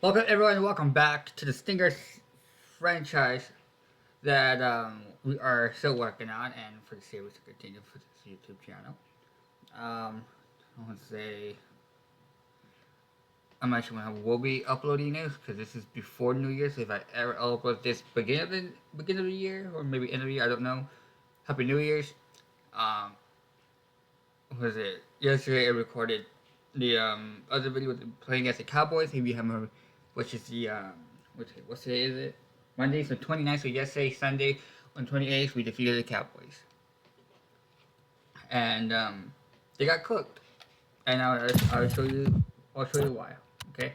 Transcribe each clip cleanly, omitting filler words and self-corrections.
Welcome everyone, welcome back to the Stingers franchise that we are still working on, and for the series to continue for this YouTube channel. I want to say I'm not sure when I will be uploading this because this is before New Year. So if I ever upload this beginning of the year or maybe end of the year, I don't know. Happy New Year's. Um, what was it? Yesterday I recorded the other video with playing as the Cowboys. If you haven't, which is the what day is it? Monday, so 29th. So yesterday, Sunday, on 28th, we defeated the Cowboys, and they got cooked. And I'll show you. I'll show you why. Okay.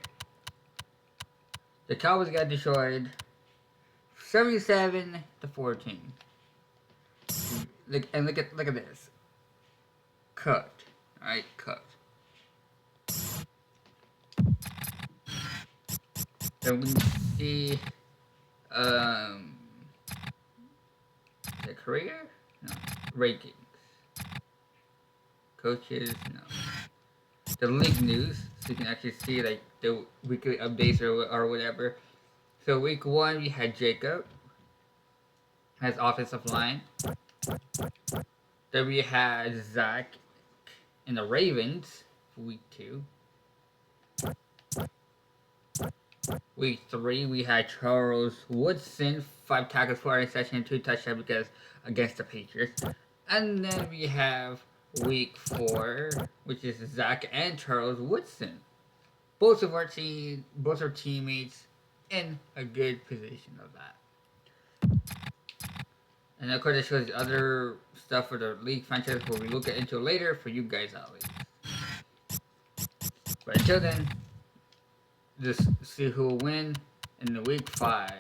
The Cowboys got destroyed, 77-14. Look at this. Cooked. Alright, cooked. Then we see the career? No. Rankings. Coaches? No. The league news, so you can actually see like the weekly updates or whatever. So week 1 we had Jacob as offensive line. Then we had Zach in the Ravens for week 2. Week 3 we had Charles Woodson, 5 tackles, 4 interceptions, 2 touchdowns because against the Patriots. And then we have week 4, which is Zach and Charles Woodson. Both are teammates in a good position of that. And of course it shows the other stuff for the league franchise where we look into later for you guys at least. But until then, just see who will win in the week 5.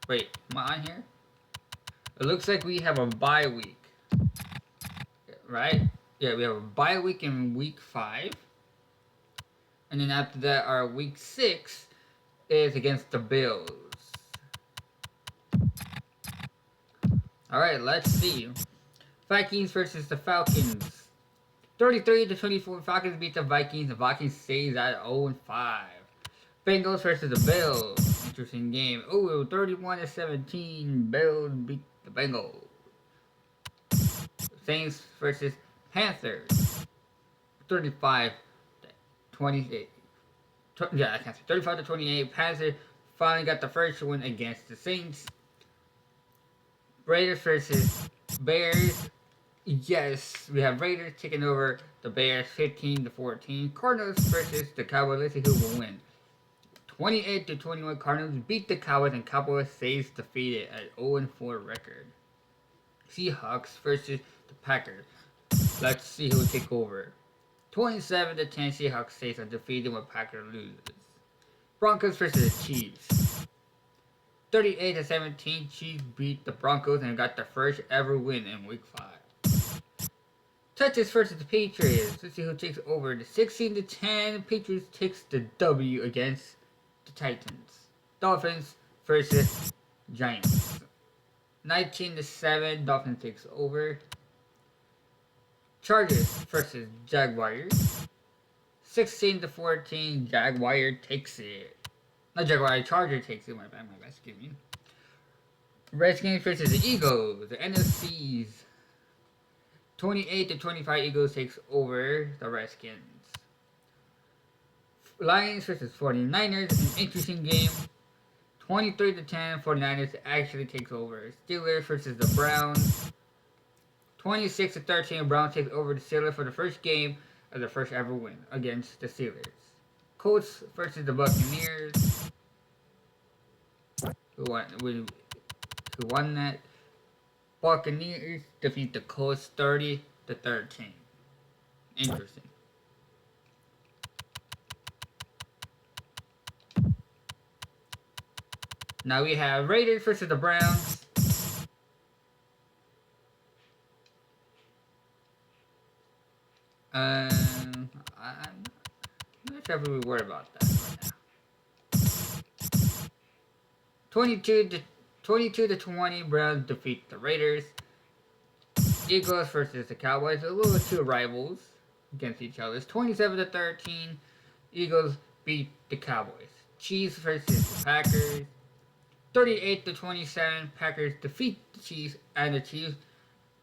Wait, am I on here? It looks like we have a bye week. Right? Yeah, we have a bye week in week 5. And then after that, our week 6 is against the Bills. Alright, let's see. Vikings versus the Falcons. 33-24, Falcons beat the Vikings. The Vikings stays at 0-5. Bengals versus the Bills. Interesting game. Oh, 31-17. Bills beat the Bengals. Saints versus Panthers. 35-28. Yeah, I can't say. 35-28. Panthers finally got the first win against the Saints. Raiders versus Bears. Yes, we have Raiders taking over the Bears 15-14. Cardinals versus the Cowboys. Let's see who will win. 28-21. Cardinals beat the Cowboys and Cowboys stays defeated at 0-4 record. Seahawks versus the Packers. Let's see who will take over. 27-10. Seahawks stays undefeated when Packers loses. Broncos versus the Chiefs. 38-17. Chiefs beat the Broncos and got their first ever win in week 5. Texans versus the Patriots. Let's see who takes over. The 16-10. Patriots takes the W against the Titans. Dolphins versus Giants. 19-7. Dolphins takes over. Chargers versus Jaguars. 16-14. Jaguar takes it. Not Jaguar, Charger takes it. My bad, excuse me. Redskins versus the Eagles. The NFC's. 28-25. Eagles takes over the Redskins. Lions versus 49ers. An interesting game. 23-10. 49ers actually takes over. Steelers versus the Browns. 26-13. Browns takes over the Steelers for the first game of the first ever win against the Steelers. Colts versus the Buccaneers. Who won that? Buccaneers defeat the Colts 30-13. Interesting. Now we have Raiders versus the Browns. I'm not sure if we worry about that right now. 22-20, Browns defeat the Raiders. Eagles versus the Cowboys. A little two rivals against each other. It's 27-13. Eagles beat the Cowboys. Chiefs versus the Packers. 38-27. Packers defeat the Chiefs, and the Chiefs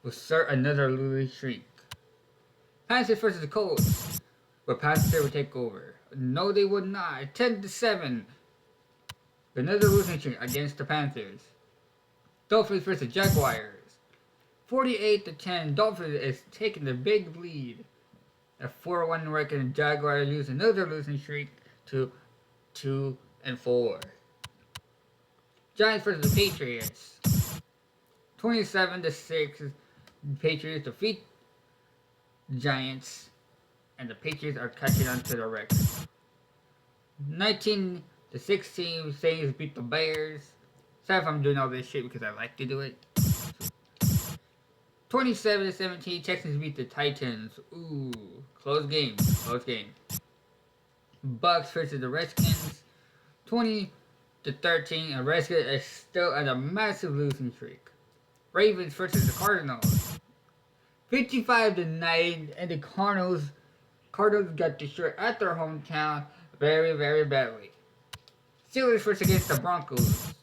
will start another losing streak. Panthers versus the Colts, where Panthers would take over. No, they would not. 10-7. Another losing streak against the Panthers. Dolphins versus Jaguars. 48-10. Dolphins is taking the big lead. A 4-1 record. Jaguars lose another losing streak to 2-4. Giants versus the Patriots. 27-6. Patriots defeat the Giants, and the Patriots are catching on to the record. 19-16. Saints beat the Bears. Sorry if I'm doing all this shit because I like to do it. 27-17. Texans beat the Titans. Ooh, close game. Close game. Bucks versus the Redskins. 20-13. And Redskins is still at a massive losing streak. Ravens versus the Cardinals. 55-9, and the Cardinals got destroyed at their hometown very, very badly. Steelers first against the Broncos.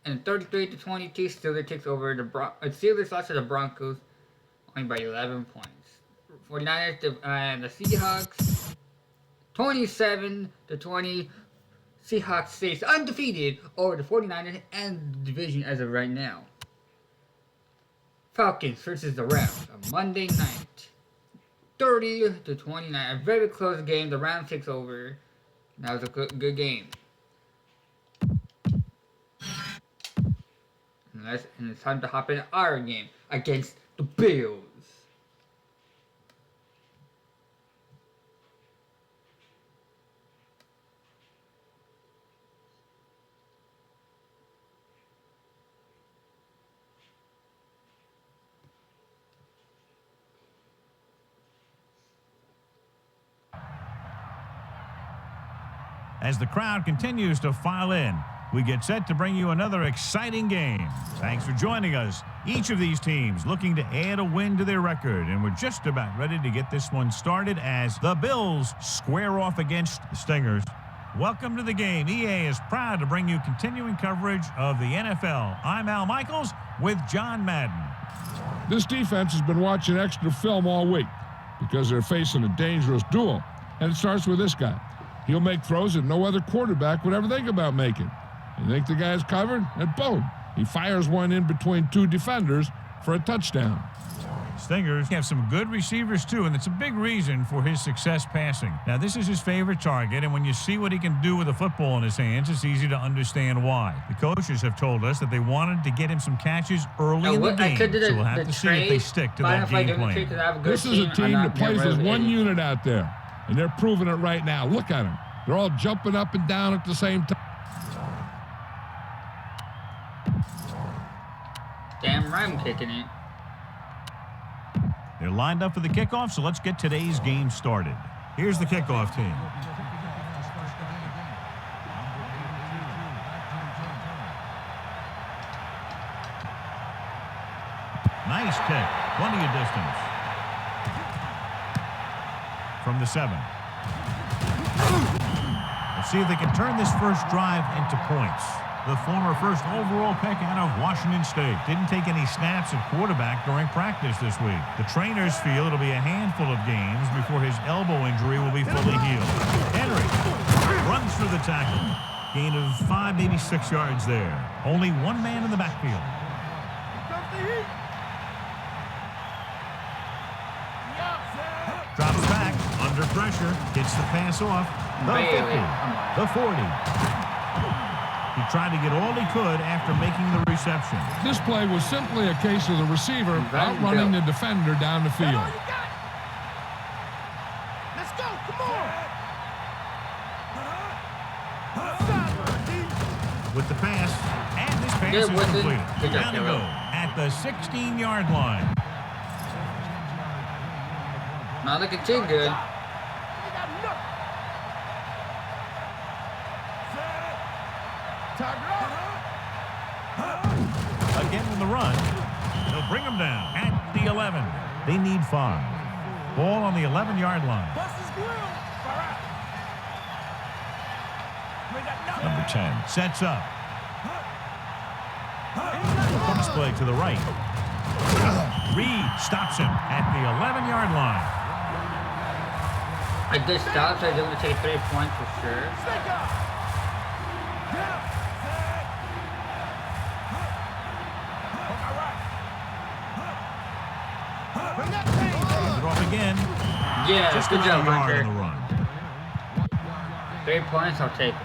And 33-22, Steelers takes over the Steelers lost to the Broncos only by 11 points. 49ers and the Seahawks. 27-20. Seahawks stays undefeated over the 49ers and the division as of right now. Falcons versus the Rams on Monday night. 30-29. A very close game. The Rams takes over. That was a good game. And it's time to hop in our game against the Bills. As the crowd continues to file in, we get set to bring you another exciting game. Thanks for joining us. Each of these teams looking to add a win to their record, and we're just about ready to get this one started as the Bills square off against the Stingers. Welcome to the game. EA is proud to bring you continuing coverage of the NFL. I'm Al Michaels with John Madden. This defense has been watching extra film all week because they're facing a dangerous duel, and it starts with this guy. He'll make throws that no other quarterback would ever think about making. You think the guy's covered, and boom, he fires one in between two defenders for a touchdown. Stingers have some good receivers, too, and it's a big reason for his success passing. Now, this is his favorite target, and when you see what he can do with a football in his hands, it's easy to understand why. The coaches have told us that they wanted to get him some catches early in the game, so we'll have to see if they stick to that game plan. This is a team that plays as one unit out there, and they're proving it right now. Look at them. They're all jumping up and down at the same time. Damn right I'm kicking it. They're lined up for the kickoff, so let's get today's game started. Here's the kickoff team. Nice kick. Plenty of distance. From the 7. Let's see if they can turn this first drive into points. The former first overall pick out of Washington State didn't take any snaps at quarterback during practice this week. The trainers feel it'll be a handful of games before his elbow injury will be fully healed. Henry runs through the tackle. Gain of 5, maybe 6 yards there. Only one man in the backfield. Drops back, under pressure, gets the pass off. The 50, the 40. He tried to get all he could after making the reception. This play was simply a case of the receiver outrunning the defender down the field. Let's go, come on! With the pass, and this pass is completed. Down to go at the 16-yard line. Not looking too good. Again with the run. They'll bring him down at the 11. They need 5. Ball on the 11-yard line. Number 10 sets up. Cross play to the right. Reed stops him at the 11-yard line. A good stop, so they're going to take 3 points for sure. Hand it off again. Yeah, Just good job, another yard Hunter. in the run. 3 points, I'll take it.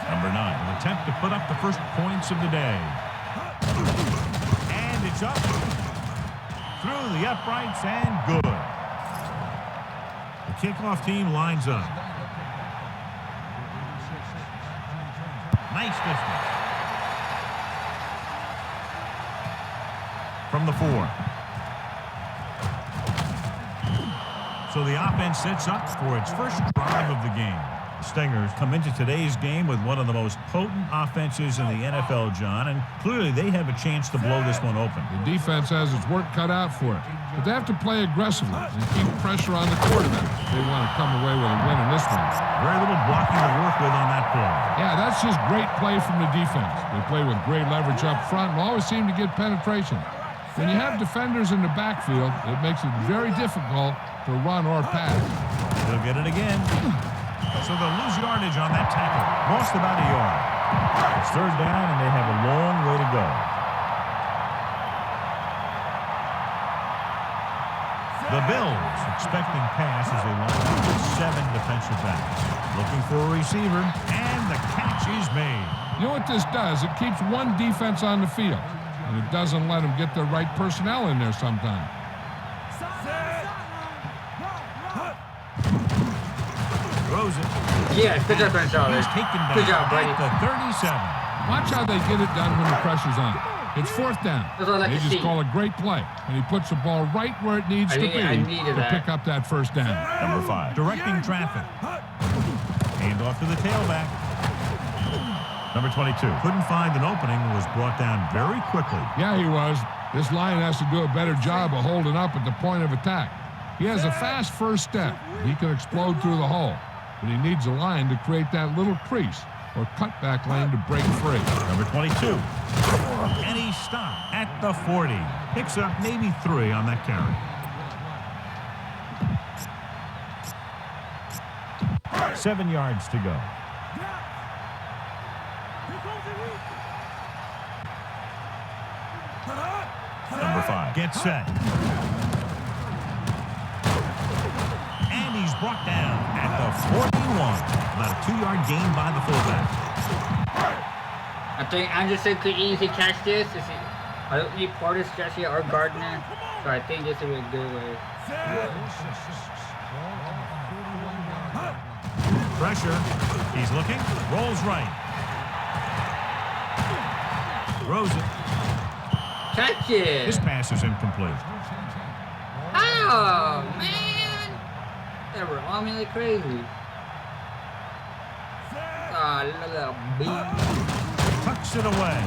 Number 9 will attempt to put up the first points of the day. And it's up. Through the uprights and good. The kickoff team lines up. Nice distance. From the 4. So the offense sets up for its first drive of the game. Stingers come into today's game with one of the most potent offenses in the NFL, John, and clearly they have a chance to blow this one open. The defense has its work cut out for it, but they have to play aggressively and keep pressure on the quarterback. They want to come away with a win in this one. Very little blocking to work with on that play. Yeah, that's just great play from the defense. They play with great leverage up front and always seem to get penetration. When you have defenders in the backfield, it makes it very difficult to run or pass. They'll get it again. So they'll lose yardage on that tackle. Lost about a yard. It's 3rd down, and they have a long way to go. The Bills expecting pass as they line up with 7 defensive backs. Looking for a receiver, and the catch is made. You know what this does? It keeps one defense on the field, and it doesn't let them get the right personnel in there sometimes. Throws it. Yeah, good job, Gonzalez. He's taken down Good job, buddy. at the 37. Watch how they get it done when the pressure's on. It's 4th down. That's what I like They to just see. call a great play, and he puts the ball right where it needs to be I needed to that. pick up that 1st down. Number 5, directing traffic. Hand off to the tailback. Number 22 couldn't find an opening and was brought down very quickly. Yeah, he was. This line has to do a better job of holding up at the point of attack. He has a fast first step. He can explode through the hole, but he needs a line to create that little crease or cutback lane to break free. Number 22. And he stopped at the 40. Picks up maybe 3 on that carry. Seven yards to go. Number 5 gets set. And he's brought down at the 41. About a 2-yard gain by the fullback. I think Anderson could easily catch this. I don't need Portis, Jesse, or Gardner, so I think this is a good way. Pressure. He's looking. Rolls right. Throws it. Catch it! This pass is incomplete. Oh, man! They were on me like crazy. Ah, little beat. Tucks it away.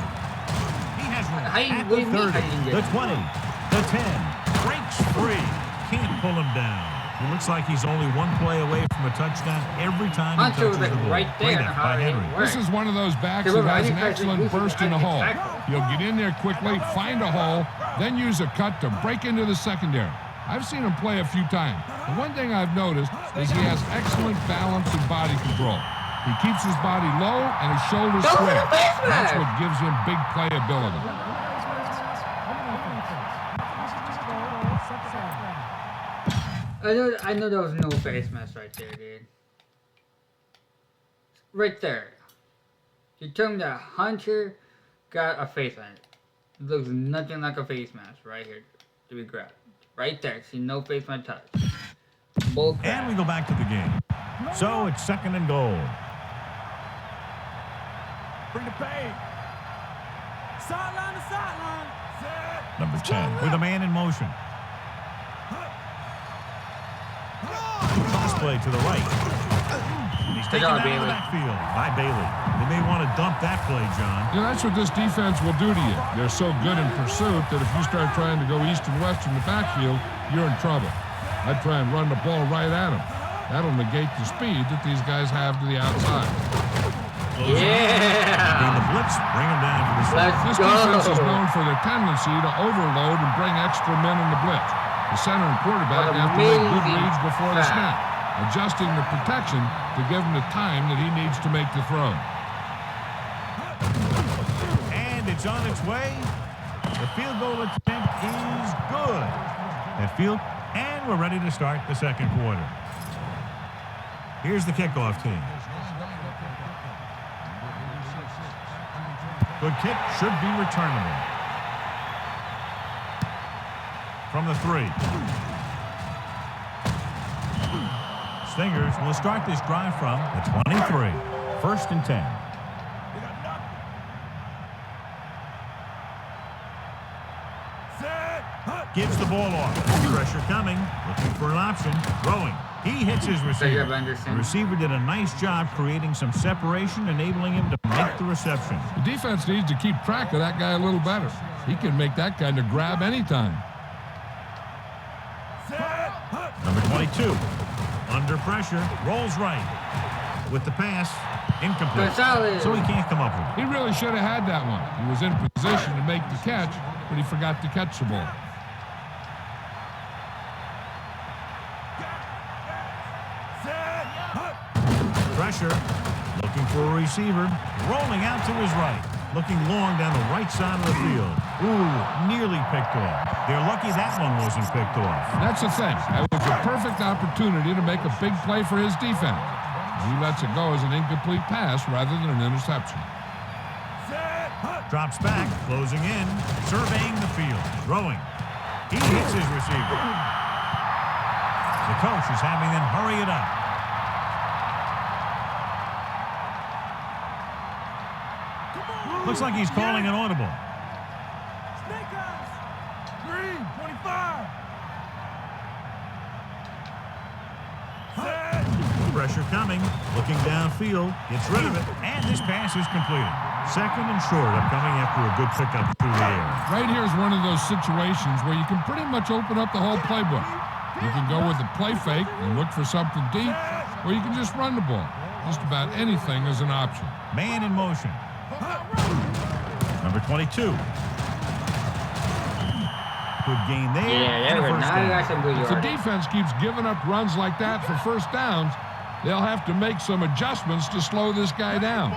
He has room How you- at what the do you mean, 30, how you the get it? 20, the 10. Breaks free. Can't pull him down. It looks like he's only one play away from a touchdown every time he Hunter touches was the like ball. right there. Great up How by it Henry. worked. This is one of those backs that has an excellent burst in the hole. He'll get in there quickly, find a hole, then use a cut to break into the secondary. I've seen him play a few times. And one thing I've noticed is he has excellent balance and body control. He keeps his body low and his shoulders Go to square. the basement! That's what gives him big playability. I know there was no face mask right there, dude. Right there. You told me that Hunter got a face mask. It looks nothing like a face mask right here to be grabbed. Right there. See, no face mask touch. Bull crap. And we go back to the game. So it's 2nd and goal. Bring the bait. Sideline to sideline. Number 10 with a man in motion. Cross play to the right. And he's taken job, out of the Bailey. backfield by Bailey. They may want to dump that play, John. That's what this defense will do to you. They're so good in pursuit that if you start trying to go east and west in the backfield, you're in trouble. I'd try and run the ball right at them. That'll negate the speed that these guys have to the outside. Yeah! Bring the blitz, bring him down for the sack. This Let's defense is go! known for their tendency to overload and bring extra men in the blitz. The center and quarterback What have to make good amazing reads before the pass. snap, adjusting the protection to give him the time that he needs to make the throw. And it's on its way. The field goal attempt is good. That field, and we're ready to start the second quarter. Here's the kickoff team. Good kick, should be returnable. From the 3. Stingers will start this drive from the 23. 1st and 10. Gives the ball off. Pressure coming. Looking for an option. Throwing. He hits his receiver. The receiver did a nice job creating some separation, enabling him to make the reception. The defense needs to keep track of that guy a little better. He can make that kind of grab anytime. Number 22. Under pressure. Rolls right. With the pass. Incomplete. Gonzalez. So he can't come up with it. He really should have had that one. He was in position to make the catch, but he forgot to catch the ball. Pressure. Looking for a receiver. Rolling out to his right. Looking long down the right side of the field. Ooh, nearly picked off. They're lucky that one wasn't picked off. That's the thing. That was a perfect opportunity to make a big play for his defense. He lets it go as an incomplete pass rather than an interception. Drops back, closing in, surveying the field, throwing. He hits his receiver. The coach is having them hurry it up. Looks like he's calling an audible. Snake eyes. Green, 25. Pressure coming, looking downfield, gets rid of it, and this pass is completed. 2nd and short upcoming after a good pickup through the air. Right here is one of those situations where you can pretty much open up the whole playbook. You can go with a play fake and look for something deep, or you can just run the ball. Just about anything is an option. Man in motion. Number 22. Good gain there. Yeah, and a there we go. first Now you down. got some good If the yardage. defense keeps giving up runs like that for first downs, they'll have to make some adjustments to slow this guy down.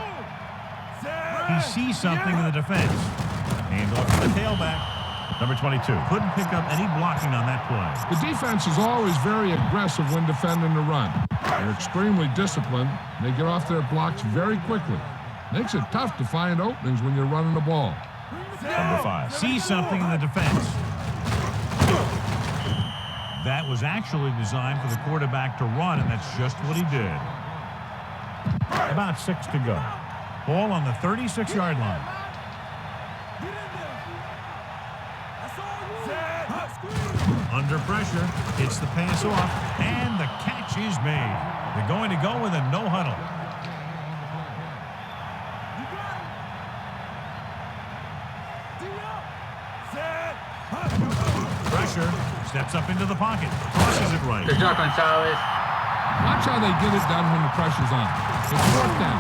He sees something in the defense. Hand off to the tailback. Number 22. Couldn't pick up any blocking on that play. The defense is always very aggressive when defending the run. They're extremely disciplined. They get off their blocks very quickly. Makes it tough to find openings when you're running the ball. Number 5. Sees something in the defense. That was actually designed for the quarterback to run, and that's just what he did. About 6 to go. Ball on the 36-yard line. Under pressure, hits the pass off, and the catch is made. They're going to go with a no huddle. Pressure, steps up into the pocket, crosses it right. Good job, Gonzalez. Watch how they get it done when the pressure's on. It's 4th down.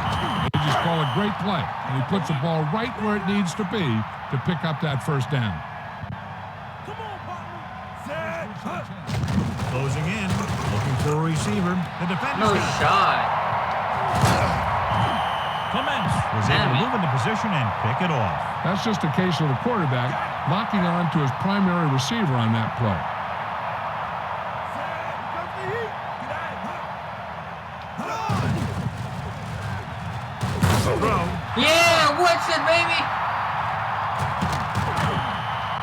They just call a great play, and he puts the ball right where it needs to be to pick up that first down. Closing in, looking for a receiver. The defender's No got it. shot. Clements was able to move into position and pick it off. That's just a case of the quarterback locking on to his primary receiver on that play. Throw. Yeah, Woodson, baby.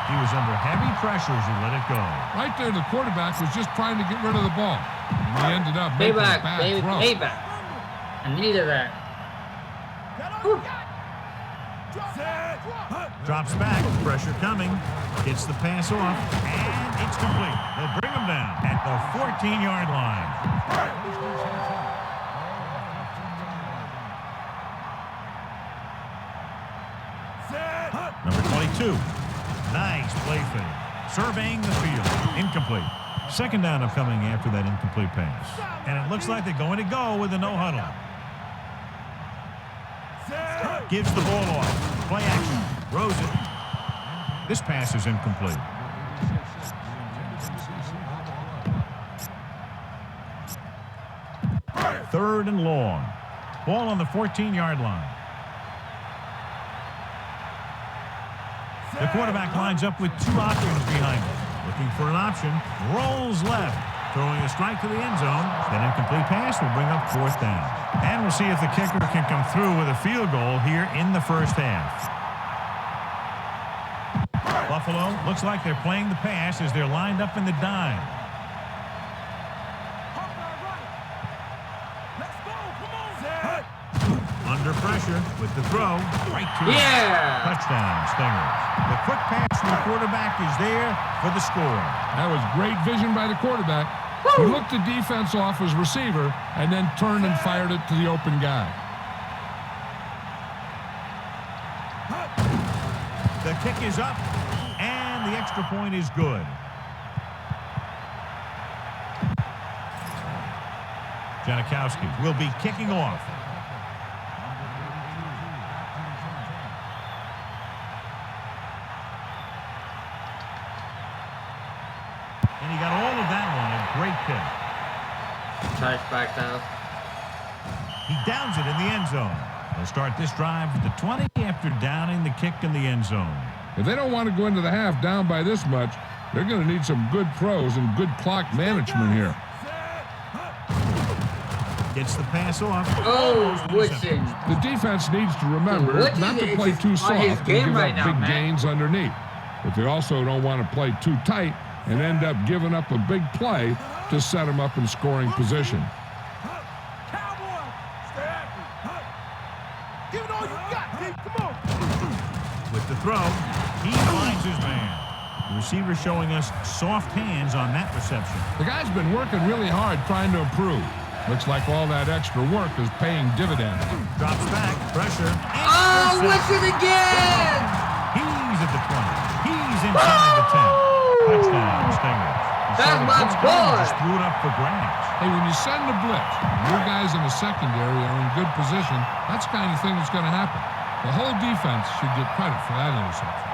He was under heavy pressure as he let it go. Right there, the quarterback was just trying to get rid of the ball. And he ended up making a Payback, bad baby, throw. payback. I needed that. Whew. Drops back, pressure coming, gets the pass off, and it's complete. They'll bring him down at the 14-yard line. 2. Nice play fake. Surveying the field. Incomplete. Second down upcoming after that incomplete pass. And it looks like they're going to go with a no-huddle. Gives the ball off. Play action. Throws it. This pass is incomplete. Third and long. Ball on the 14-yard line. The quarterback lines up with 2 options behind him. Looking for an option. Rolls left. Throwing a strike to the end zone. That incomplete pass will bring up 4th down. And we'll see if the kicker can come through with a field goal here in the first half. Buffalo looks like they're playing the pass as they're lined up in the dime. Under pressure with the throw. Right to touchdown, Stingers. The quick pass from the quarterback is there for the score. That was great vision by the quarterback. He looked the defense off his receiver and then turned and fired it to the open guy. The kick is up, and the extra point is good. Janikowski will be kicking off. And he got all of that one. A great kick. Touchback, though. He downs it in the end zone. They'll start this drive at the 20 after downing the kick in the end zone. If they don't want to go into the half down by this much, they're going to need some good throws and good clock management here. Gets the pass off. Oh, Woodson. The defense needs to remember not to play too soft and give up big gains underneath. But they also don't want to play too tight and end up giving up a big play to set them up in scoring position. Give it all you got, kid. Come on. With the throw, he finds his man. The receiver showing us soft hands on that reception. The guy's been working really hard trying to improve. Looks like all that extra work is paying dividends. Drops back, pressure. Oh, Woodson again! He's at the 20. He's inside the 10. Touchdown, Stingers. That's my boy. Just threw it up for grabs. Hey, when you send a blitz, your guys in the secondary are in good position, that's the kind of thing that's going to happen. The whole defense should get credit for that interception.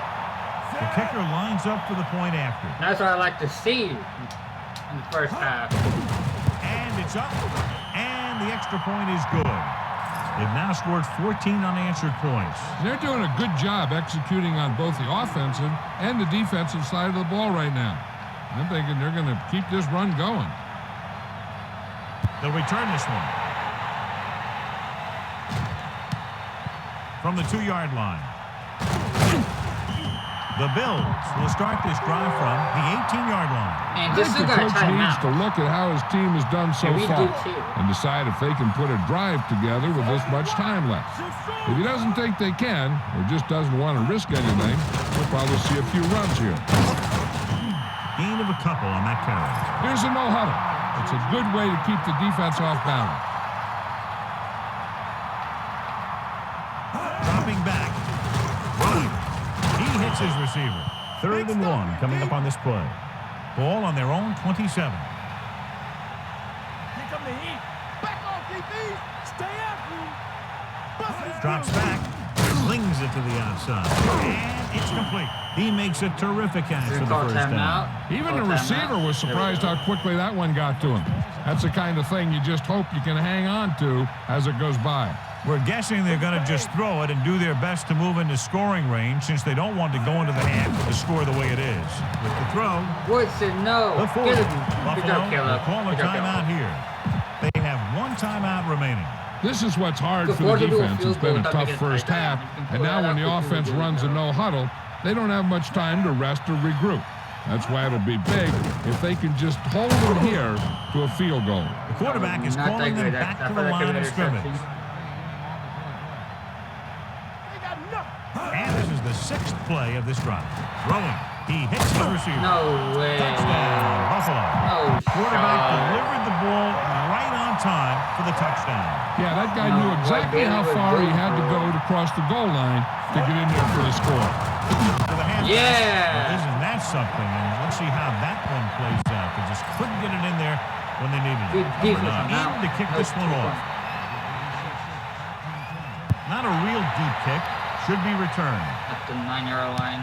The kicker lines up for the point after. That's what I like to see in the first half. And it's up. And the extra point is good. They've now scored 14 unanswered points. They're doing a good job executing on both the offensive and the defensive side of the ball right now. I'm thinking they're going to keep this run going. They'll return this one. From the 2-yard line. The Bills will start this drive from the 18-yard line. And I this think is the going to coach time needs out. to look at how his team has done so And we far do too. and decide if they can put a drive together with this much time left. If he doesn't think they can, or just doesn't want to risk anything, we'll probably see a few runs here. Gain of a couple on that carry. Here's a no-huddle. It's a good way to keep the defense off balance. Dropping back. Running. He hits his receiver. 3rd and 1 coming up on this play. Ball on their own 27. Here come the heat. Back off, DBs. Stay after him. Bust it. Drops back. Slings it to the outside. And it's complete. He makes a terrific catch for the first down. Even the receiver was surprised how quickly that one got to him. That's the kind of thing you just hope you can hang on to as it goes by. We're guessing they're going to just throw it and do their best to move into scoring range since they don't want to go into the half to score the way it is. With the throw, Woodson, no. the 40. Good Buffalo job, Caleb. will call a Good job, timeout Caleb. here. They have 1 timeout remaining. This is what's hard for Before the they do a defense. field It's been a goal, tough they first can half, pull and it now out when the quickly offense and do runs a it. no-huddle, they don't have much time to rest or regroup. That's why it'll be big if they can just hold them here to a field goal. The quarterback is Not calling that them good. back I to feel the like line of an scrimmage. interception. They got enough. And this is the 6th play of this drive. Throwing. He hits the receiver. No way. Touchdown, Buffalo. No Quarterback shot. delivered the ball right on time for the touchdown. Yeah, that guy No, knew exactly what how Bailey was far he doing had to for go it. to cross the goal line to get in there for the score. To the halfback. Yeah. Isn't that something? And let's see how that one plays out. They just couldn't get it in there when they needed it. Good defense on that In to kick this one off. Not a real deep kick. Should be returned. At the 9-yard line.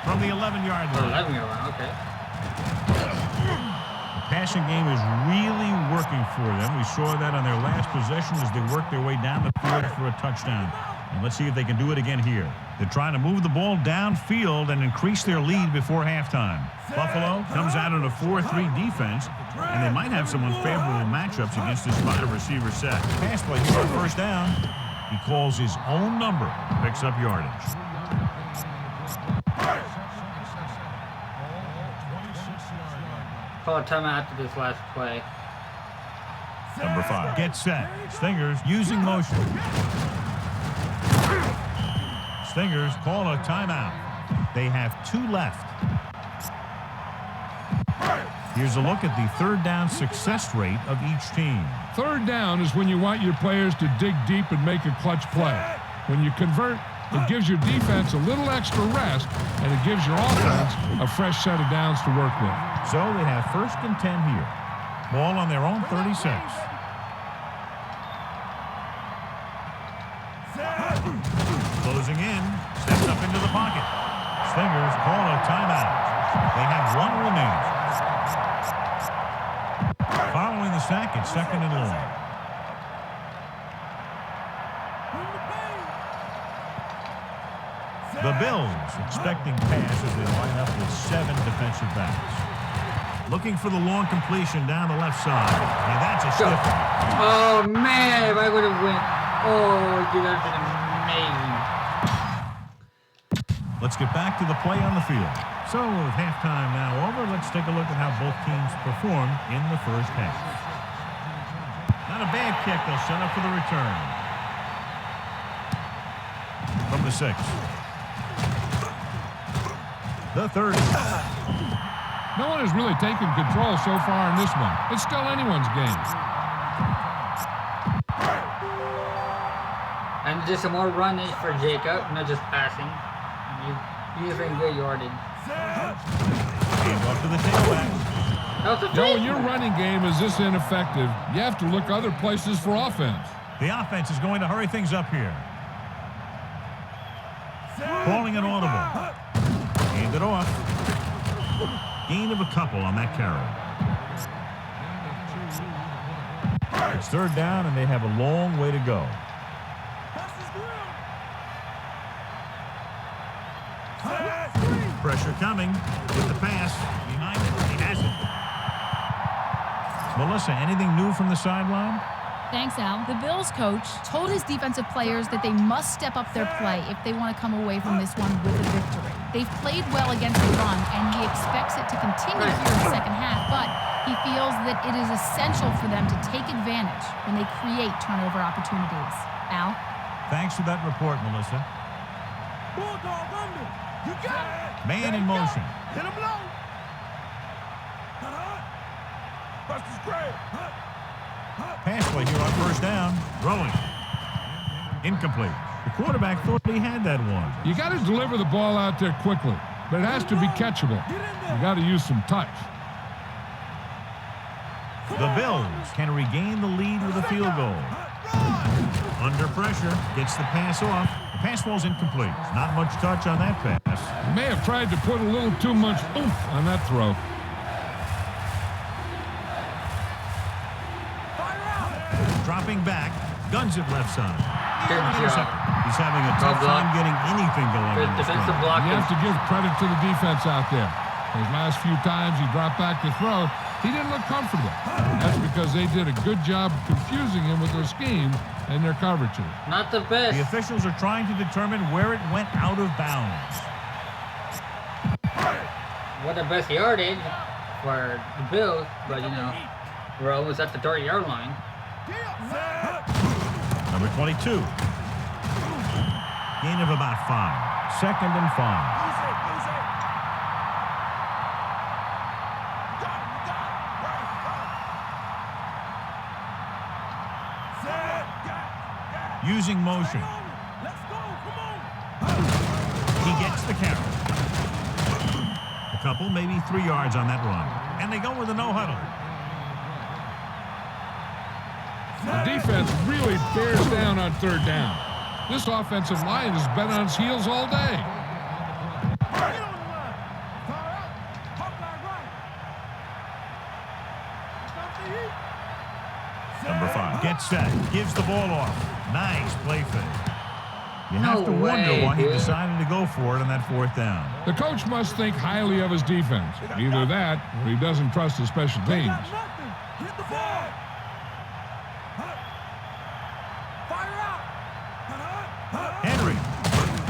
From the 11-yard Or line. 11-yard line, okay. The passing game is really working for them. We saw that on their last possession as they worked their way down the field for a touchdown. And let's see if they can do it again here. They're trying to move the ball downfield and increase their lead before halftime. Buffalo comes out in a 4-3 defense, and they might have some unfavorable matchups against this wide-receiver set. Pass play here on first down. He calls his own number, picks up yardage. Call a timeout after this last play. Number 5. Get set. Stingers using motion. Stingers call a timeout. They have 2 left. Here's a look at the third down success rate of each team. Third down is when you want your players to dig deep and make a clutch play. When you convert, it gives your defense a little extra rest, and it gives your offense a fresh set of downs to work with. So they have 1st and 10 here. Ball on their own 36. Closing in, steps up into the pocket. Stingers call a timeout. They have 1 remaining. Following the sack, it's 2nd and long. The Bills expecting pass as they line up with 7 defensive backs. Looking for the long completion down the left side. And that's a stiff. Oh, man, if I would have went. Oh, dude, that would have been amazing. Let's get back to the play on the field. So with halftime now over, let's take a look at how both teams performed in the first half. Not a bad kick. They'll set up for the return. From the 6. The 30. No one has really taken control so far in this one. It's still anyone's game. And just some more runnage for Jacob, not just passing. He's in good yardage. Hand off to the tailback. That was a When your running game is this ineffective, you have to look other places for offense. The offense is going to hurry things up here. Calling an audible. Hand it off. Gain of a couple on that carry. It's 3rd down, and they have a long way to go. Pressure coming with the pass. Behind it. He has it. Melissa, anything new from the sideline? Thanks, Al. The Bills coach told his defensive players that they must step up their play if they want to come away from this one with a victory. They've played well against the run, and he expects it to continue here in the second half, but he feels that it is essential for them to take advantage when they create turnover opportunities. Al? Thanks for that report, Melissa. Bulldog under. You got it. Man in motion. Hit him low. Buster's great. Pass play here on first down. Throwing. Incomplete. The quarterback thought he had that one. You got to deliver the ball out there quickly, but it has to be catchable. You got to use some touch. The Bills can regain the lead with a field goal. Under pressure, gets the pass off. The pass falls incomplete. Not much touch on that pass. He may have tried to put a little too much oomph on that throw. Dropping back, guns it left side. Good job. He's having a tough time getting anything going. Good in this defensive game. blocking. You have to give credit to the defense out there. Those last few times he dropped back to throw, he didn't look comfortable. That's because they did a good job confusing him with their schemes and their coverages. Not the best. The officials are trying to determine where it went out of bounds. What the best yardage for the Bills, but we're almost at the 30-yard line. Number 22. Gain of about 5. 2nd and 5. Using motion. He gets the carry. A couple, maybe 3 yards on that run. And they go with a no-huddle. The defense really bears down on third down. This offensive line has been on its heels all day. Number 5 gets set, gives the ball off. Nice play fake. You have to wonder why he decided to go for it on that 4th down. The coach must think highly of his defense. Either that, or he doesn't trust his special teams. Hit the ball. Fire out. Henry,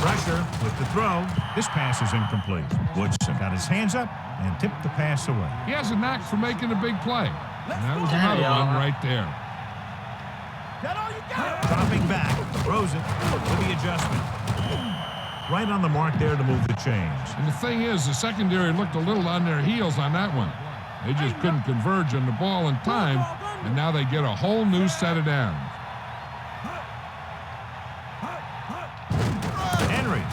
pressure with the throw. This pass is incomplete. Woodson got his hands up and tipped the pass away. He has a knack for making a big play. And that was another one right there. That all you got? Dropping back, throws it with the adjustment. Right on the mark there to move the chains. And the thing is, the secondary looked a little on their heels on that one. They just couldn't converge on the ball in time, and now they get a whole new set of downs. Henry.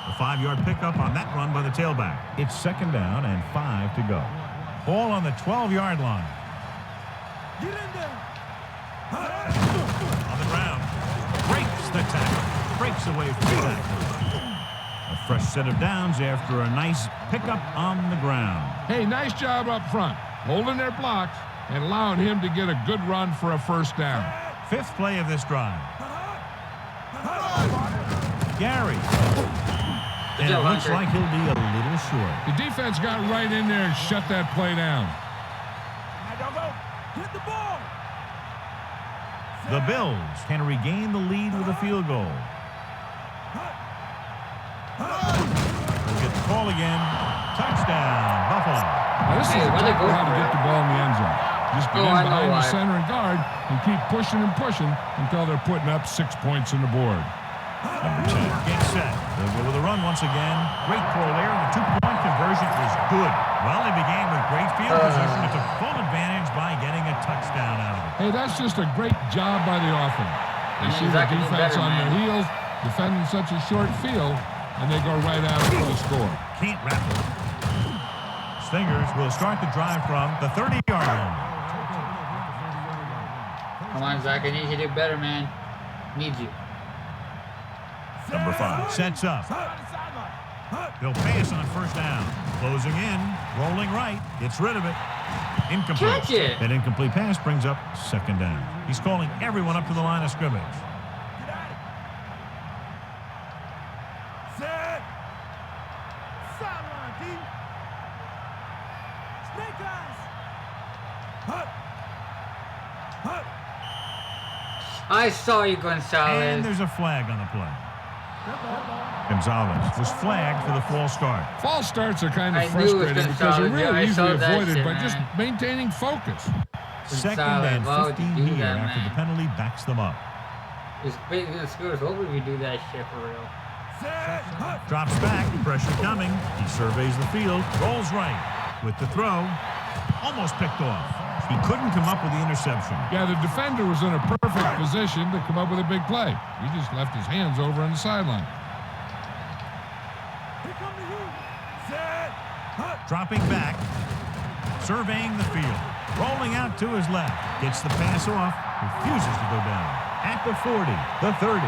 A 5-yard pickup on that run by the tailback. It's 2nd down and 5 to go. Ball on the 12-yard line. Get in there. On the ground. Breaks the tackle. Breaks away from the tackle. A fresh set of downs after a nice pickup on the ground. Hey, nice job up front, holding their blocks and allowing him to get a good run for a 1st down. 5th play of this drive. Gary. And it looks like he'll be a little short. The defense got right in there and shut that play down. Hit the ball. The Bills can regain the lead with a field goal. We'll get the call again. Touchdown, Buffalo. Now, this is exactly how to get the ball in the end zone. Just get in behind the center and guard and keep pushing and pushing until they're putting up 6 points on the board. Number 10 gets set. They'll go with a run once again. Great throw there. The 2-point conversion was good. Well, they began with great field position. It took full advantage by getting a touchdown out of it. Hey, that's just a great job by the offense. They see the defense on their heels, defending such a short field, and they go right out for the score. Can't wrap it. Stingers will start the drive from the 30-yard line. Come on, Zach. I need you to do better, man. Need you. Number 5 sets up. He'll pass on 1st down. Closing in, rolling right, gets rid of it. Incomplete. Catch it. That incomplete pass brings up 2nd down. He's calling everyone up to the line of scrimmage. Set. Sideline, D. Snake eyes. I saw you, Gonzalez. And there's a flag on the play. Gonzalez was flagged for the false start. False starts are kind I of knew it was frustrating because they're Gonzalez. real Yeah, I easily saw that avoided shit, by just man. maintaining focus. 2nd Gonzalez, and why would 15 you do here that, after the man? penalty backs them up. The score is over if you do that shit for real. Drops back, pressure coming. He surveys the field, rolls right with the throw. Almost picked off. He couldn't come up with the interception. Yeah, the defender was in a perfect position to come up with a big play. He just left his hands over on the sideline. Dropping back, surveying the field, rolling out to his left, gets the pass off, refuses to go down. At the 40, the 30,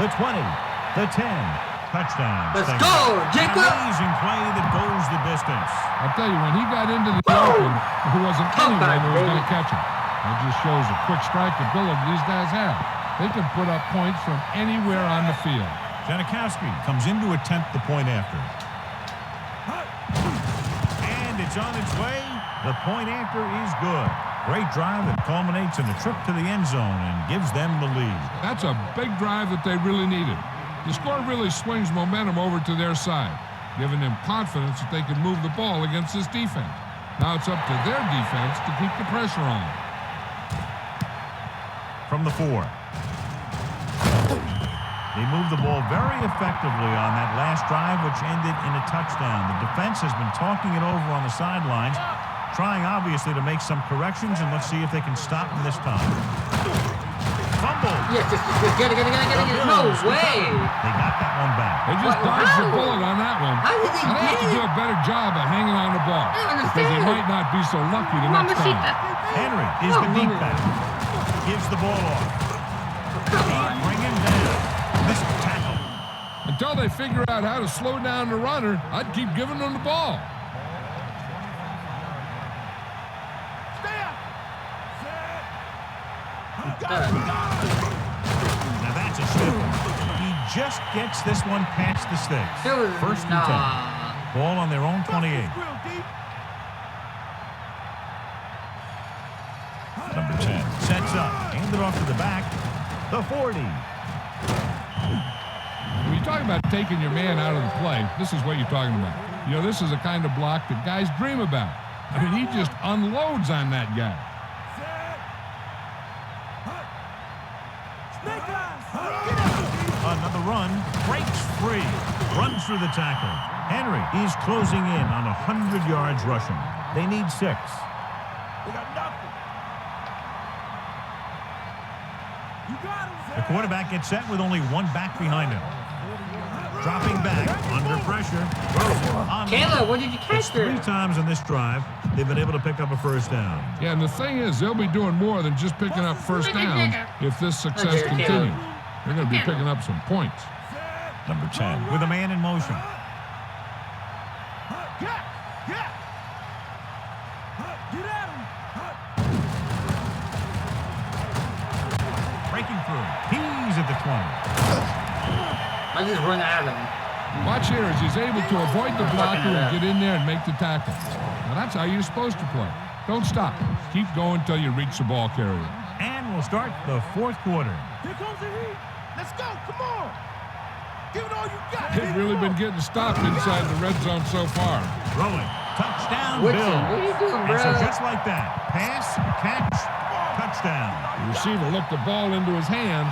the 20, the 10, touchdown. Let's Stingers. go, Jacob! An amazing play that goes the distance. I'll tell you, when he got into the open, there wasn't anyone back, who was going baby. to catch him. That just shows the quick strike ability these guys have. They can put up points from anywhere on the field. Janikowski comes in to attempt the point after. And it's on its way. The point after is good. Great drive that culminates in a trip to the end zone and gives them the lead. That's a big drive that they really needed. The score really swings momentum over to their side, giving them confidence that they can move the ball against this defense. Now it's up to their defense to keep the pressure on. From the 4. They moved the ball very effectively on that last drive, which ended in a touchdown. The defense has been talking it over on the sidelines, trying obviously to make some corrections, and let's see if they can stop them this time. fumble. Yes, just get it. The No Bills way. recover. They got that one back. They just What? dodged the How? bullet on that one. How did they And they have to get do it? a better job of hanging on the ball. I don't Because they understand. might not be so lucky the next Mamacita. time. Henry is the deep back. Gives the ball off. Come Can't on. bring him down. This tackle. Until they figure out how to slow down the runner, I'd keep giving them the ball. Now that's a stiff one. He just gets this one past the sticks. It was First and 10. Ball on their own 28. Number 10 sets up. Hand it off to the back. The 40. When you talk about taking your man out of the play, this is what you're talking about. You know, this is the kind of block that guys dream about. I mean, he just unloads on that guy. Another run. Breaks free. Runs through the tackle. Henry is closing in on 100 yards rushing. They need 6. We got nothing. You got him, The quarterback gets set with only one back behind him. Dropping back under pressure. Kayla, what did you It's catch there? 3 times on this drive they've been able to pick up a first down. Yeah, and the thing is, they'll be doing more than just picking up first downs if this success Okay, continues. They're going to be picking up some points. Number 10 with a man in motion. Get at him. Breaking through. He's at the 20. I just run at him. Watch here as he's able to avoid the blocker and get in there and make the tackle. Now, that's how you're supposed to play. Don't stop. Keep going until you reach the ball carrier. And we'll start the 4th quarter. Here comes the heat. Let's go. Come on. Give it all you got. They've really been getting stopped inside the red zone so far. Throwing. Touchdown, Woodson, Bill. what are you doing, And so bro? just like that, pass, catch, touchdown. The receiver looked the ball into his hand.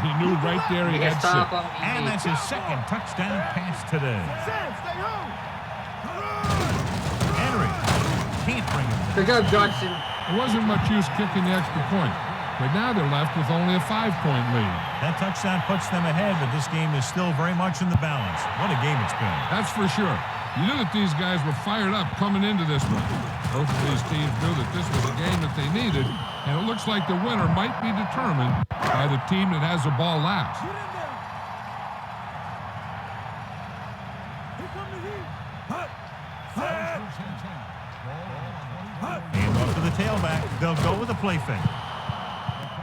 He knew right there he You had can stop 6. him. And that's his 2nd touchdown pass today. Sam, stay home. Henry can't bring him down. Good job, Johnson. There wasn't much use kicking the extra point. But now they're left with only a 5-point lead. That touchdown puts them ahead, but this game is still very much in the balance. What a game it's been. That's for sure. You knew that these guys were fired up coming into this one. Both of these teams knew that this was a game that they needed, and it looks like the winner might be determined by the team that has the ball last. Get in there. Here come the heat. Hand off to the tailback. They'll go with a play fake.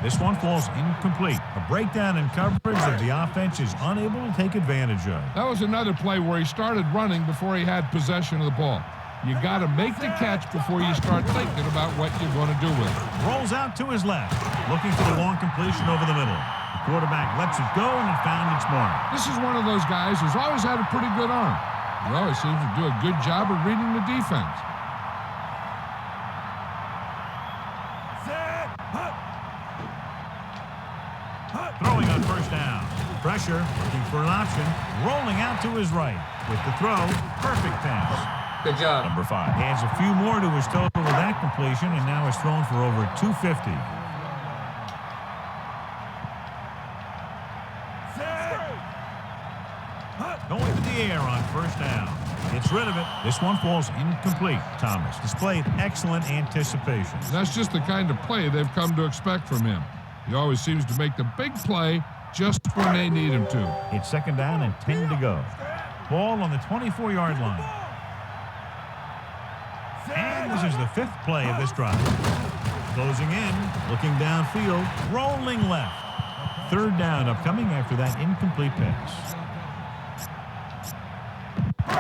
This one falls incomplete. A breakdown in coverage that the offense is unable to take advantage of. That was another play where he started running before he had possession of the ball. You got to make the catch before you start thinking about what you're going to do with it. Rolls out to his left, looking for the long completion over the middle. The quarterback lets it go, and it found its mark. This is one of those guys who's always had a pretty good arm. He always seems to do a good job of reading the defense. Throwing on first down. Pressure, looking for an option. Rolling out to his right. With the throw, perfect pass. Good job. Number 5 adds a few more to his total with that completion, and now has thrown for over 250. Going to the air on first down. Gets rid of it. This one falls incomplete. Thomas displayed excellent anticipation. That's just the kind of play they've come to expect from him. He always seems to make the big play just when they need him to. It's 2nd down and 10 to go. Ball on the 24-yard line. And this is the 5th play of this drive. Closing in, looking downfield, rolling left. 3rd down upcoming after that incomplete pass.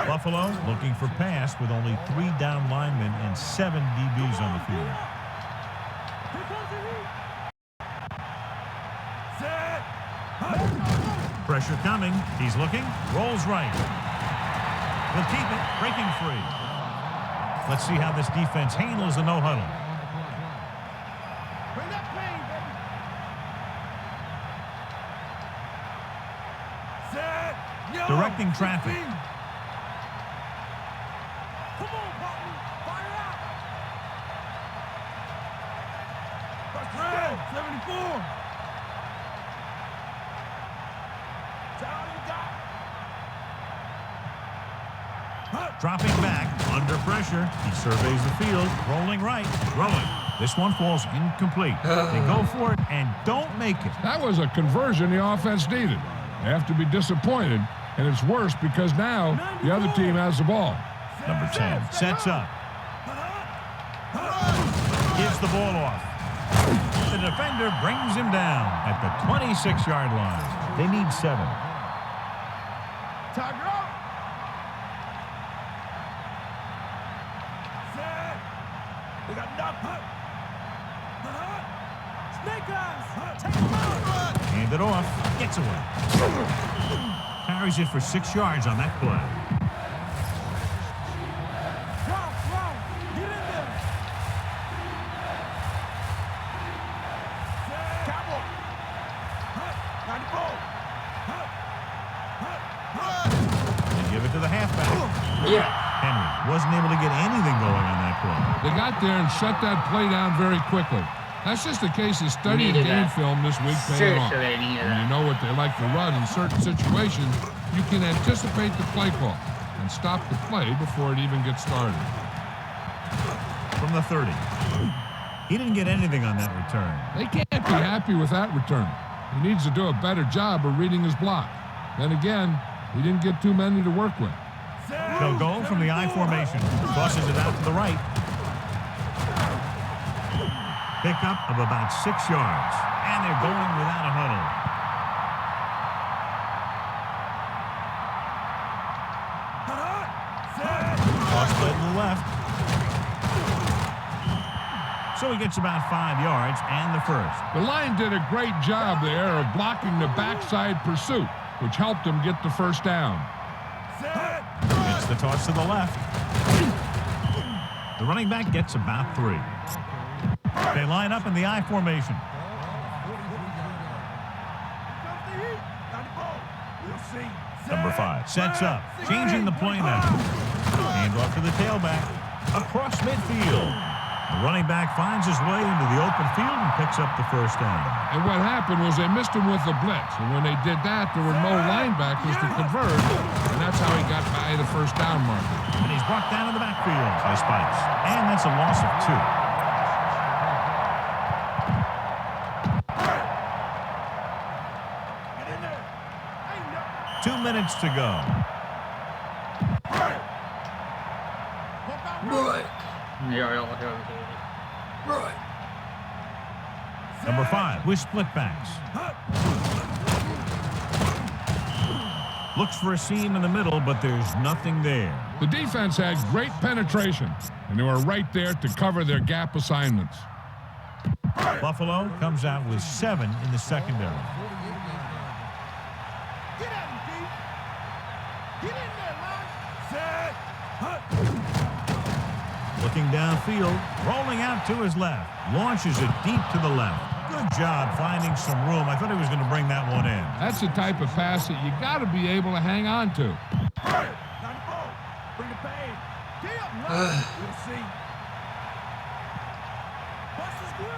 Buffalo looking for pass with only 3 down linemen and 7 DBs on the field. Pressure coming. He's looking. Rolls right. He'll keep it. Breaking free. Let's see how this defense handles the no-huddle. Bring that pain, baby. Set. Yo. Directing traffic. Come on, partner. Fire out. First down, 74. Dropping back, under pressure. He surveys the field, rolling right, throwing. This one falls incomplete. They go for it and don't make it. That was a conversion the offense needed. They have to be disappointed, and it's worse because now the other team has the ball. Number 10 sets up. Gives the ball off. The defender brings him down at the 26-yard line. They need 7. Tiger up. Set. We got enough. Snake eyes. Take him out. Hand it off. Gets away. Carries it for 6 yards on that play. Get in there. Cowboy. 94. They give it to the halfback. Yeah. Henry wasn't able to get anything going on that play. They got there and shut that play down very quickly. That's just a case of studying Needed game that. film this week paying off. Seriously, they needed When you that. know what they like to run in certain situations, you can anticipate the play call and stop the play before it even gets started. From the 30. He didn't get anything on that return. They can't be happy with that return. He needs to do a better job of reading his block. Then again, he didn't get too many to work with. They'll go from the I formation. Tosses it out to the right. Pickup of about 6 yards. And they're going without a huddle. Toss play to the left. So he gets about 5 yards and the first. The line did a great job there of blocking the backside pursuit, which helped him get the first down. Gets the toss to the left. The running back gets about 3. They line up in the I formation. Number 5 sets up, changing the play now. Hand off to the tailback. Across midfield. The running back finds his way into the open field and picks up the first down. And what happened was they missed him with the blitz. And when they did that, there were no linebackers to converge. And that's how he got by the first down marker. And he's brought down in the backfield by Spikes. And that's a loss of 2. Get in there. 2 minutes to go. Right. Yeah. Right. Number 5 with split backs. Looks for a seam in the middle, but there's nothing there. The defense had great penetration, and they were right there to cover their gap assignments. Buffalo comes out with 7 in the secondary. Get at him, D. Get in there, man. Set. Looking downfield, rolling out to his left. Launches it deep to the left. Good job finding some room. I thought he was going to bring that one in. That's the type of pass that you got to be able to hang on to. 94. Bring the pain. Get up, man. We'll see. Bust his grill.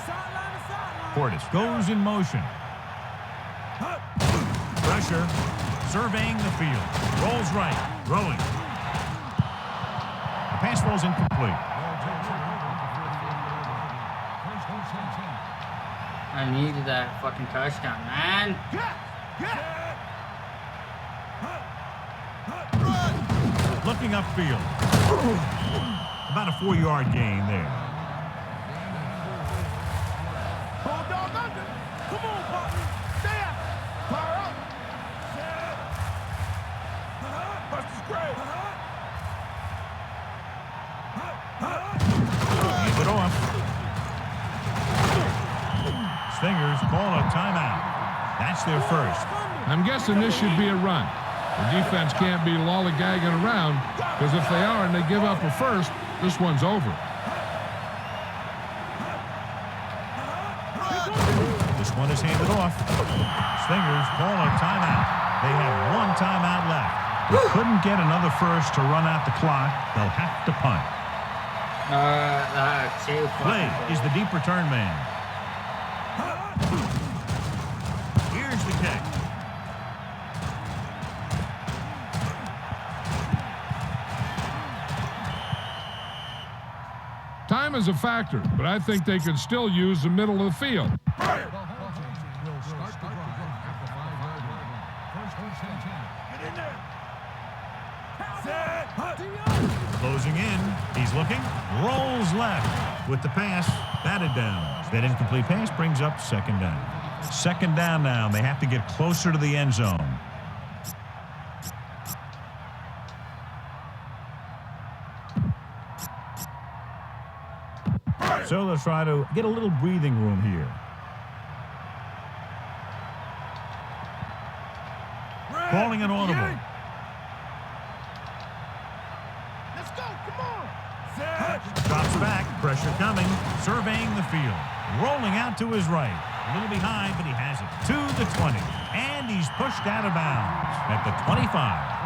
Sideline to sideline. Portis goes in motion. Pressure. Surveying the field. Rolls right. Throwing. The pass falls incomplete. I needed that fucking touchdown, man. Looking upfield. About a 4-yard gain there. Bulldog under. Come on, partner. Stay up. Fire up. Bust his grave. Hand it off. Stingers call a timeout. That's their first. I'm guessing this should be a run. The defense can't be lollygagging around, because if they are and they give up a first, this one's over. This one is handed off. Stingers call a timeout. They have 1 timeout left. They couldn't get another first to run out the clock. They'll have to punt. Too Play fucking is the deep return man. Here's the kick. Time is a factor, but I think they could still use the middle of the field. Closing in. He's looking. Rolls left with the pass. Batted down. That incomplete pass brings up second down. Second down now. They have to get closer to the end zone. So they'll try to get a little breathing room here. Calling an audible. Let's go, come on. Drops back, pressure coming, surveying the field. Rolling out to his right. A little behind, but he has it. To the 20. And he's pushed out of bounds at the 25.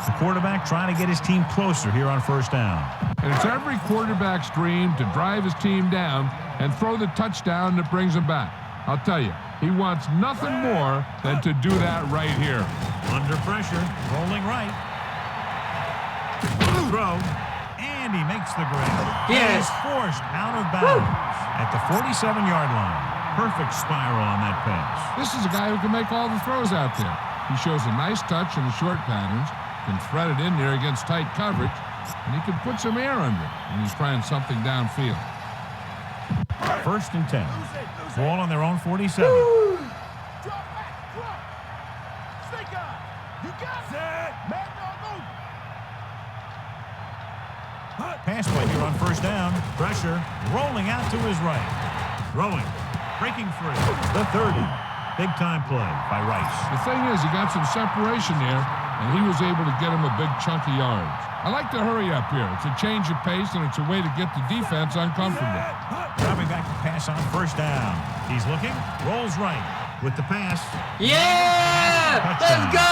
The quarterback trying to get his team closer here on first down. And it's every quarterback's dream to drive his team down and throw the touchdown that brings him back. I'll tell you, he wants nothing more than to do that right here. Under pressure, rolling right. Throw, and he makes the grab. Yes. He's forced out of bounds at the 47-yard line. Perfect spiral on that pass. This is a guy who can make all the throws out there. He shows a nice touch in the short patterns, can thread it in there against tight coverage, and he can put some air under it when he's trying something downfield. First and 10. Ball on their own 47. Drop back, drop. Snake eye. You got it. Madden all over. Pass play here on first down. Pressure, rolling out to his right. Throwing, breaking free. The 30. Big time play by Rice. The thing is, he got some separation there, and he was able to get him a big chunk of yards. I like to hurry up here. It's a change of pace, and it's a way to get the defense uncomfortable. Dropping back to pass on first down. He's looking, rolls right with the pass. Yeah! Let's Touchdown. go!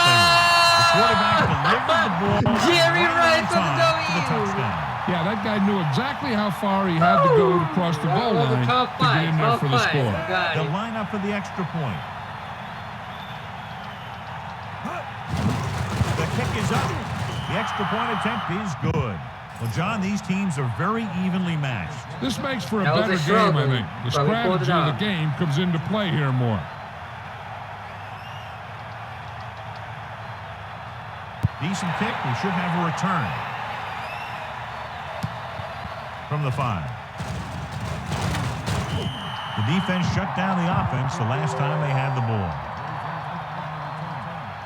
The quarterback delivered the ball Jerry right Rice on on time the for the W. touchdown. Yeah, that guy knew exactly how far he had to go to cross the goal That was a line tough to get fight, in there tough for the fight. score. Got The it. lineup for the extra point. The kick is up. The extra point attempt is good. Well, John, these teams are very evenly matched. This makes for a That was better a game, I struggle, think. The but we pulled it strategy of the out. game comes into play here more. Decent kick. We should have a return from the 5. The defense shut down the offense the last time they had the ball.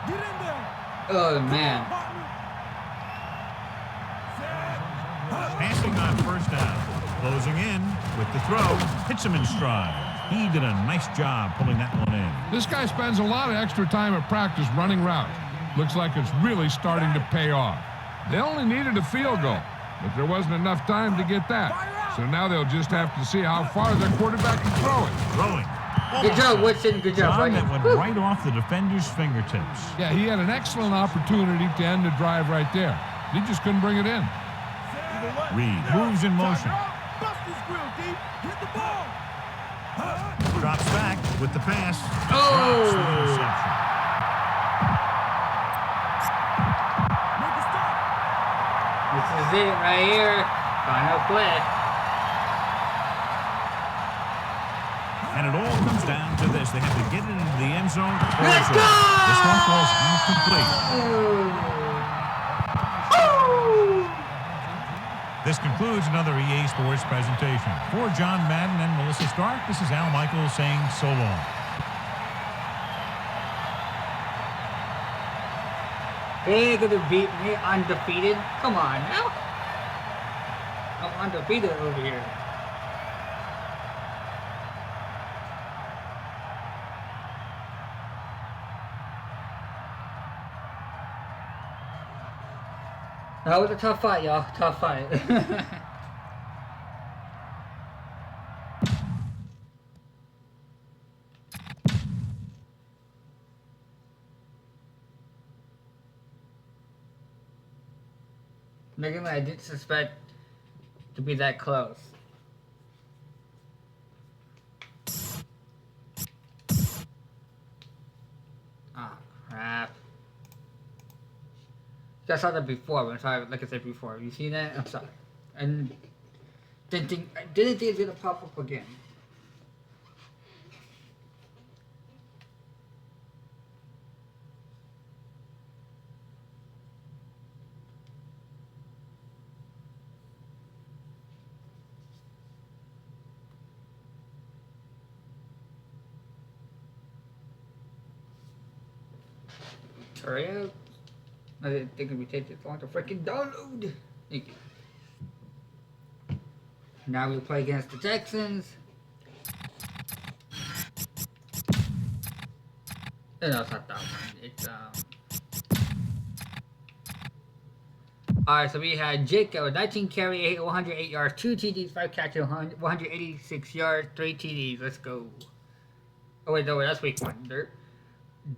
Get in there. Oh, man. Passing on first down. Closing in with the throw. Hits him in stride. He did a nice job pulling that one in. This guy spends a lot of extra time at practice running routes. Looks like it's really starting to pay off. They only needed a field goal, but there wasn't enough time to get that. So now they'll just have to see how far their quarterback can throw it. Throwing. Good job, Woodson. Good job. John, Right. that went right off the defender's fingertips. Yeah, he had an excellent opportunity to end the drive right there. He just couldn't bring it in. Reed moves in motion. Bust his grill, D. Hit the ball. Drops back with the pass. Oh. Drops the interception. Make a stop. This is it right here. Final play. And it all comes down to this. They have to get it into the end zone. Let's go! This one falls incomplete. This concludes another EA Sports presentation. For John Madden and Melissa Stark, this is Al Michaels saying so long. They ain't gonna beat me undefeated. Come on now. I'm undefeated over here. That was a tough fight, y'all. Tough fight. Making I didn't suspect to be that close. Ah, crap. I saw that before, but I'm sorry, like I said before. You see that? I'm sorry. And I didn't think it's gonna pop up again. Hurry up. I didn't think it would take this long to freaking download. Thank you. Now we play against the Texans. No, it's not that one. It's Alright, so we had Jacob, 19 carry, 108 yards, 2 TDs, 5 catches, 186 yards, 3 TDs. Let's go. Oh wait, no, that's week 1. Dirt.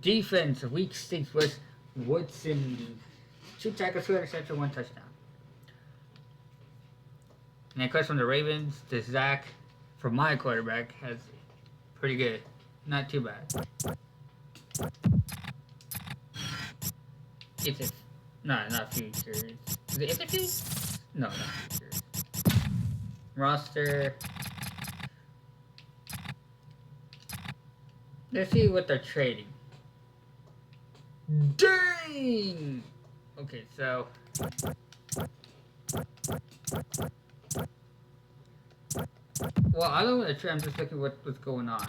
Defense, week 6 was Woodson. 2 tackles, 2 interceptions, 1 touchdown. And then comes from the Ravens, the Zach, for my quarterback, has pretty good. Not too bad. It's a, not futures. Is it a futures? No, not futures. Roster. Let's see what they're trading. Dang! Okay, so. Well, I don't want to trade. I'm just looking at what's going on.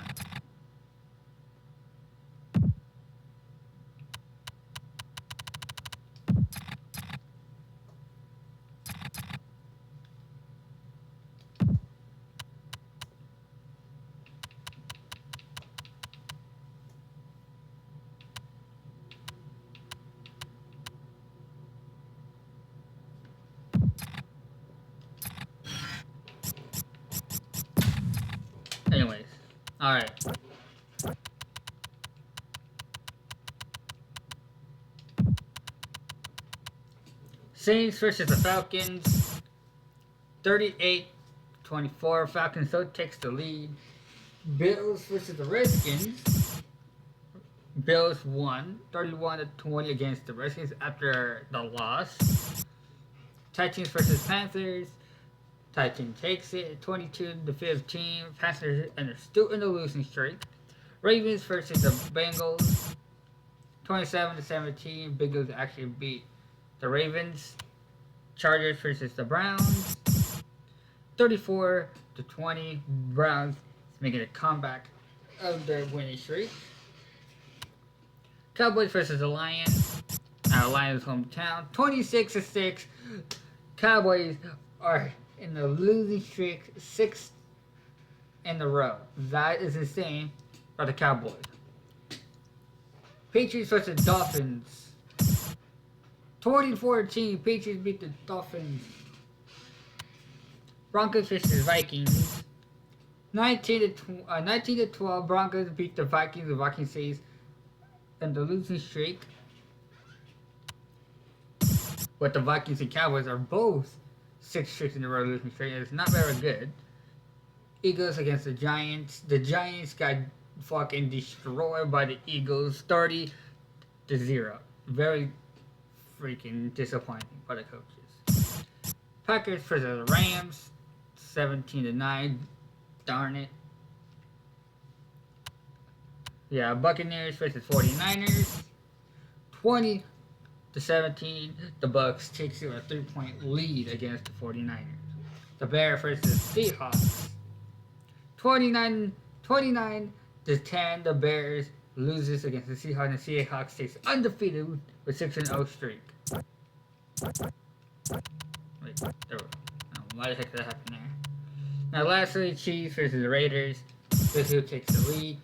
Anyways, alright. Saints versus the Falcons. 38-24. Falcons so takes the lead. Bills versus the Redskins. Bills won 31-20 against the Redskins after the loss. Titans versus Panthers. Titan takes it 22-15. Panthers and they're still in the losing streak. Ravens versus the Bengals 27-17. Bengals actually beat the Ravens. Chargers versus the Browns 34-20. Browns making a comeback of their winning streak. Cowboys versus the Lions. Lions hometown 26-6. Cowboys are in the losing streak 6 in a row. That is insane for the Cowboys. Patriots versus Dolphins 20-14. Patriots beat the Dolphins. Broncos versus Vikings 19-12. Broncos beat the Vikings. The Vikings stays in the losing streak. But the Vikings and Cowboys are both 6 streaks in a row losing streak. It's not very good. Eagles against the Giants. The Giants got fucking destroyed by the Eagles 30-0. Very freaking disappointing for the coaches. Packers versus the Rams 17-9. Darn it. Yeah, Buccaneers versus 49ers 20-17. The Bucks takes a 3-point lead against the 49ers. The Bears versus Seahawks 29-10. The Bears loses against the Seahawks, and the Seahawks stays undefeated with 6-0 streak. Wait, there. Why the heck did that happen there? Now, lastly, Chiefs versus the Raiders. This who takes the lead.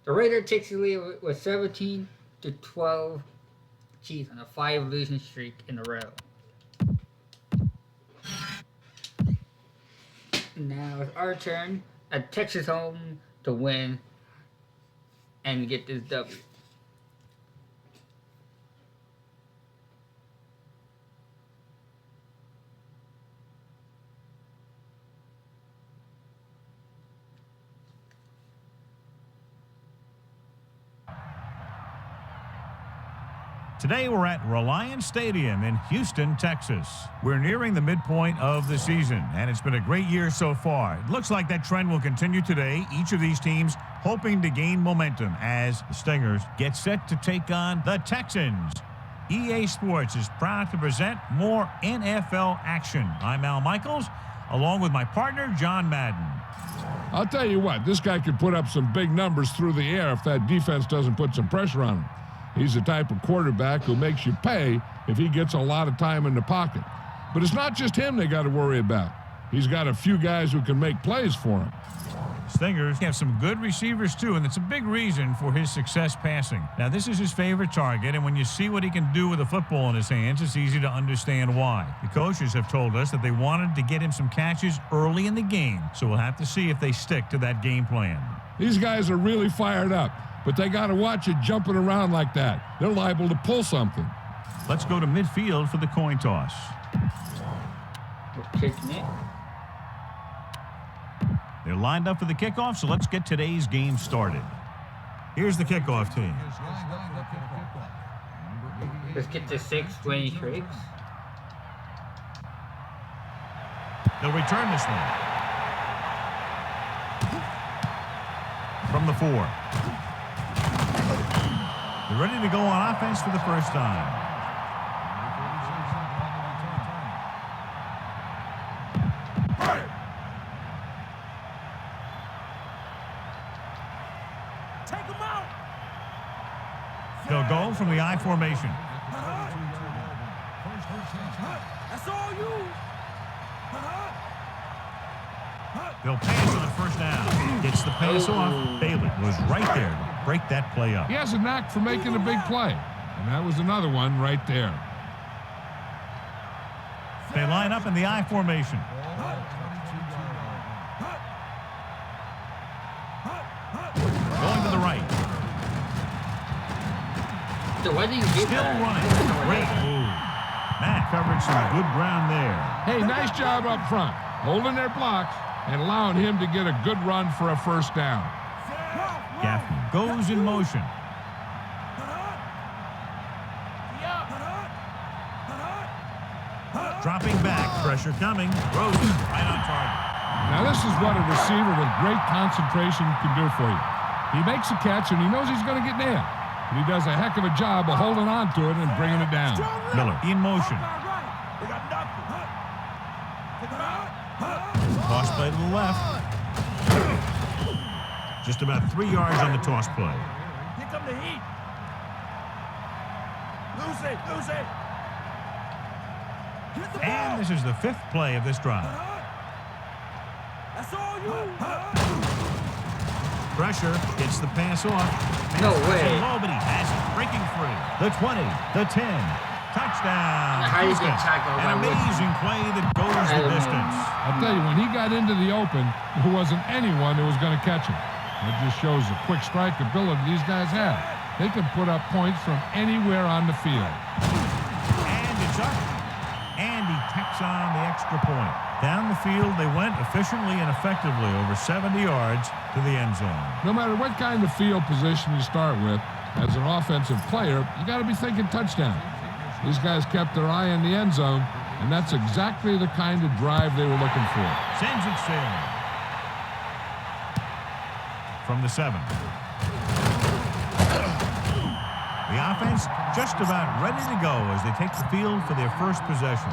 The Raiders takes the lead with 17-12. Chiefs on a 5 losing streak in a row. Now it's our turn at Texas home to win and get this W. Today we're at Reliance Stadium in Houston, Texas. We're nearing the midpoint of the season, and it's been a great year so far. It looks like that trend will continue today. Each of these teams hoping to gain momentum as the Stingers get set to take on the Texans. EA Sports is proud to present more NFL action. I'm Al Michaels, along with my partner, John Madden. I'll tell you what, this guy could put up some big numbers through the air if that defense doesn't put some pressure on him. He's the type of quarterback who makes you pay if he gets a lot of time in the pocket. But it's not just him they got to worry about. He's got a few guys who can make plays for him. Stingers have some good receivers, too, and it's a big reason for his success passing. Now, this is his favorite target, and when you see what he can do with a football in his hands, it's easy to understand why. The coaches have told us that they wanted to get him some catches early in the game, so we'll have to see if they stick to that game plan. These guys are really fired up, but they got to watch it jumping around like that. They're liable to pull something. Let's go to midfield for the coin toss. We're kicking it. They're lined up for the kickoff, so let's get today's game started. Here's the kickoff team. Let's get to 6-23. They'll return this one. From the 4. They're ready to go on offense for the first time. They'll go from the I formation. That's all you. They'll pass on the first down. Gets the pass off. Bailey was right there to break that play up. He has a knack for making a big play, and that was another one right there. They line up in the I formation. Going to the right. So why do you get Still that? running. Great move. Matt covered some good ground there. Hey, nice job up front, holding their blocks and allowing him to get a good run for a first down. Gaffney goes in motion. Dropping back, pressure coming. Throws it right on target. Now, this is what a receiver with great concentration can do for you. He makes a catch, and he knows he's going to get nailed. But he does a heck of a job of holding on to it and bringing it down. Miller in motion. Toss play to the left. Just about 3 yards on the toss play. Here come the heat. Lose it, lose it. And this is the 5th play of this drive. That's all you. Pressure gets the pass off. No way. Low, but he has it. Breaking free. The 20, the 10. Touchdown. How you get Houston. tackled An by Wood? amazing play that goes the distance. I'll tell you, when he got into the open, there wasn't anyone that was going to catch him. That just shows the quick strike ability these guys have. They can put up points from anywhere on the field. And it's up. And he tacks on the extra point. Down the field, they went efficiently and effectively over 70 yards to the end zone. No matter what kind of field position you start with, as an offensive player, you got to be thinking touchdown. These guys kept their eye on the end zone, and that's exactly the kind of drive they were looking for. Sends it sailing. From the 7. The offense just about ready to go as they take the field for their first possession.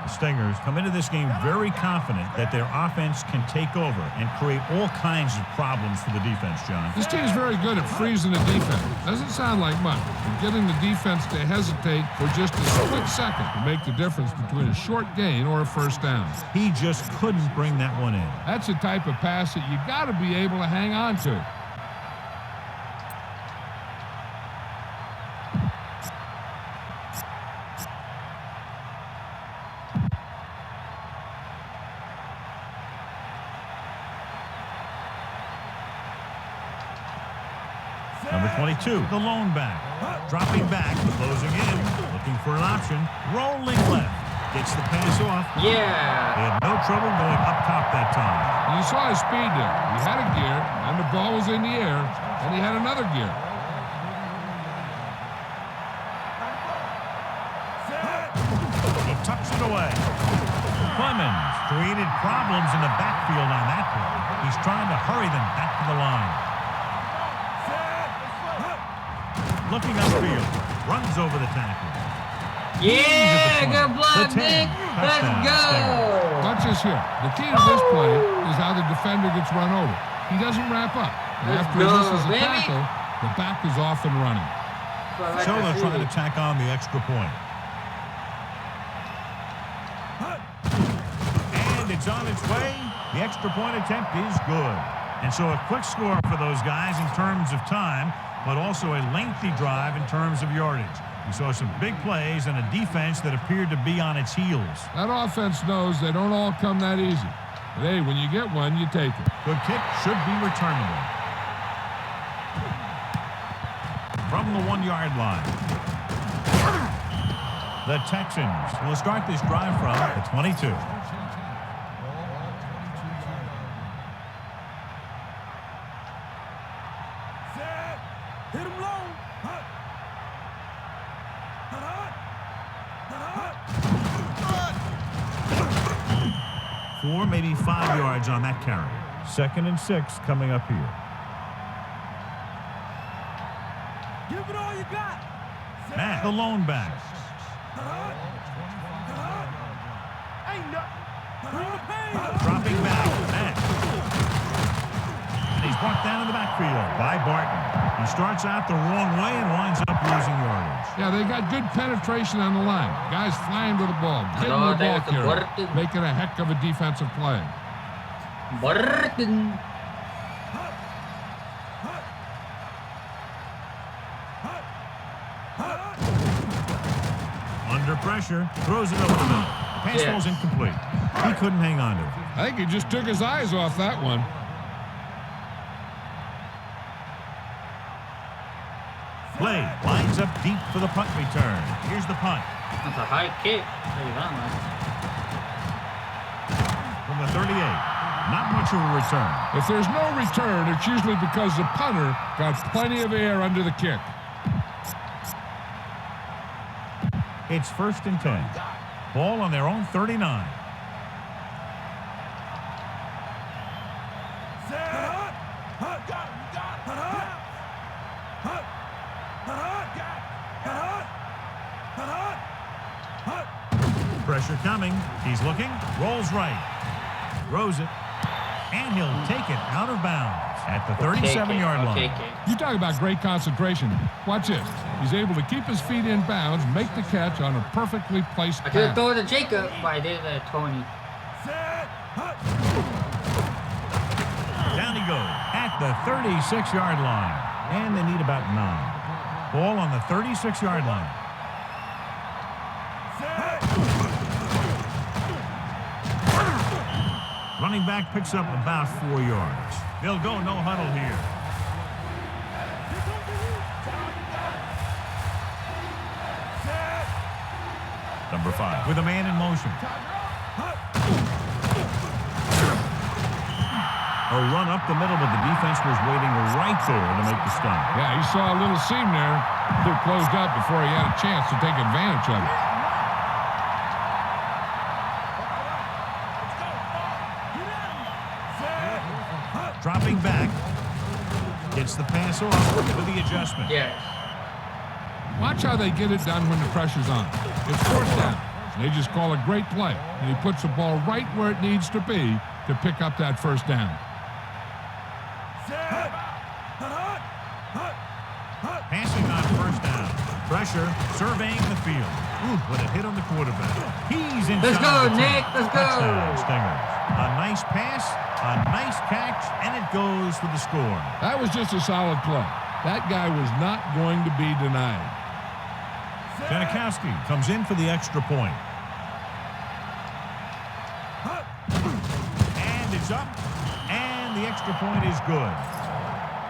The Stingers come into this game very confident that their offense can take over and create all kinds of problems for the defense, John. This team's very good at freezing the defense. Doesn't sound like much, but getting the defense to hesitate for just a split second to make the difference between a short gain or a first down. He just couldn't bring that one in. That's the type of pass that you got to be able to hang on to. Number 22, the lone back. Dropping back, closing in, looking for an option. Rolling left. Gets the pass off. Yeah. They had no trouble going up top that time. You saw his speed there. He had a gear, and the ball was in the air, and he had another gear. it away. Clemens created problems in the backfield on that play. He's trying to hurry them back to the line. Looking upfield, runs over the tackle. Yeah, good block, Nick. Let's go. Watch this here. The key to this play is how the defender gets run over. He doesn't wrap up. And after he misses the tackle, the back is off and running. So they're trying to tack on the extra point. And it's on its way. The extra point attempt is good. And so a quick score for those guys in terms of time, but also a lengthy drive in terms of yardage. We saw some big plays and a defense that appeared to be on its heels. That offense knows they don't all come that easy. But hey, when you get one, you take it. Good kick should be returnable. From the 1-yard line. The Texans will start this drive from the 22. Hit him low. 4, maybe 5 yards on that carry. 2nd and 6 coming up here. Give it all you got. Matt, the lone back. Ain't nothing. Bring the pain. Dropping back. Matt. And he's brought down in the backfield by Barton. He starts out the wrong way and winds up losing yardage. Yeah, they got good penetration on the line. Guys flying to the ball, getting the ball carrier, making a heck of a defensive play. Barton. Under pressure, throws it over the middle. Pass ball's incomplete. He couldn't hang on to it. I think he just took his eyes off that one. Play lines up deep for the punt return. Here's the punt. That's a high kick. From the 38. Not much of a return. If there's no return, it's usually because the punter got plenty of air under the kick. It's 1st and 10. Ball on their own 39. Pressure coming. He's looking. Rolls right. Throws it. And he'll take it out of bounds at the 37-yard line. You talk about great concentration. Watch this. He's able to keep his feet in bounds, make the catch on a perfectly placed I could have pass. thrown it to Jacob, but I did it to Tony. Down he goes at the 36-yard line. And they need about 9. Ball on the 36-yard line. Running back picks up about 4 yards. They'll go no huddle here. Number 5 with a man in motion. A run up the middle, but the defense was waiting right there to make the stop. Yeah, he saw a little seam there. It closed up before he had a chance to take advantage of it. Dropping back. Gets the pass off with the adjustment. Yes. Watch how they get it done when the pressure's on. It's 4th down. They just call a great play, and he puts the ball right where it needs to be to pick up that 1st down. Passing on 1st down. Pressure, surveying the field. Ooh, what a hit on the quarterback. He's inside. Let's go, the 10. Nick. Let's go. Touchdown, Stingers. A nice pass, a nice catch, and it goes for the score. That was just a solid play. That guy was not going to be denied. Janikowski comes in for the extra point. And it's up, and the extra point is good.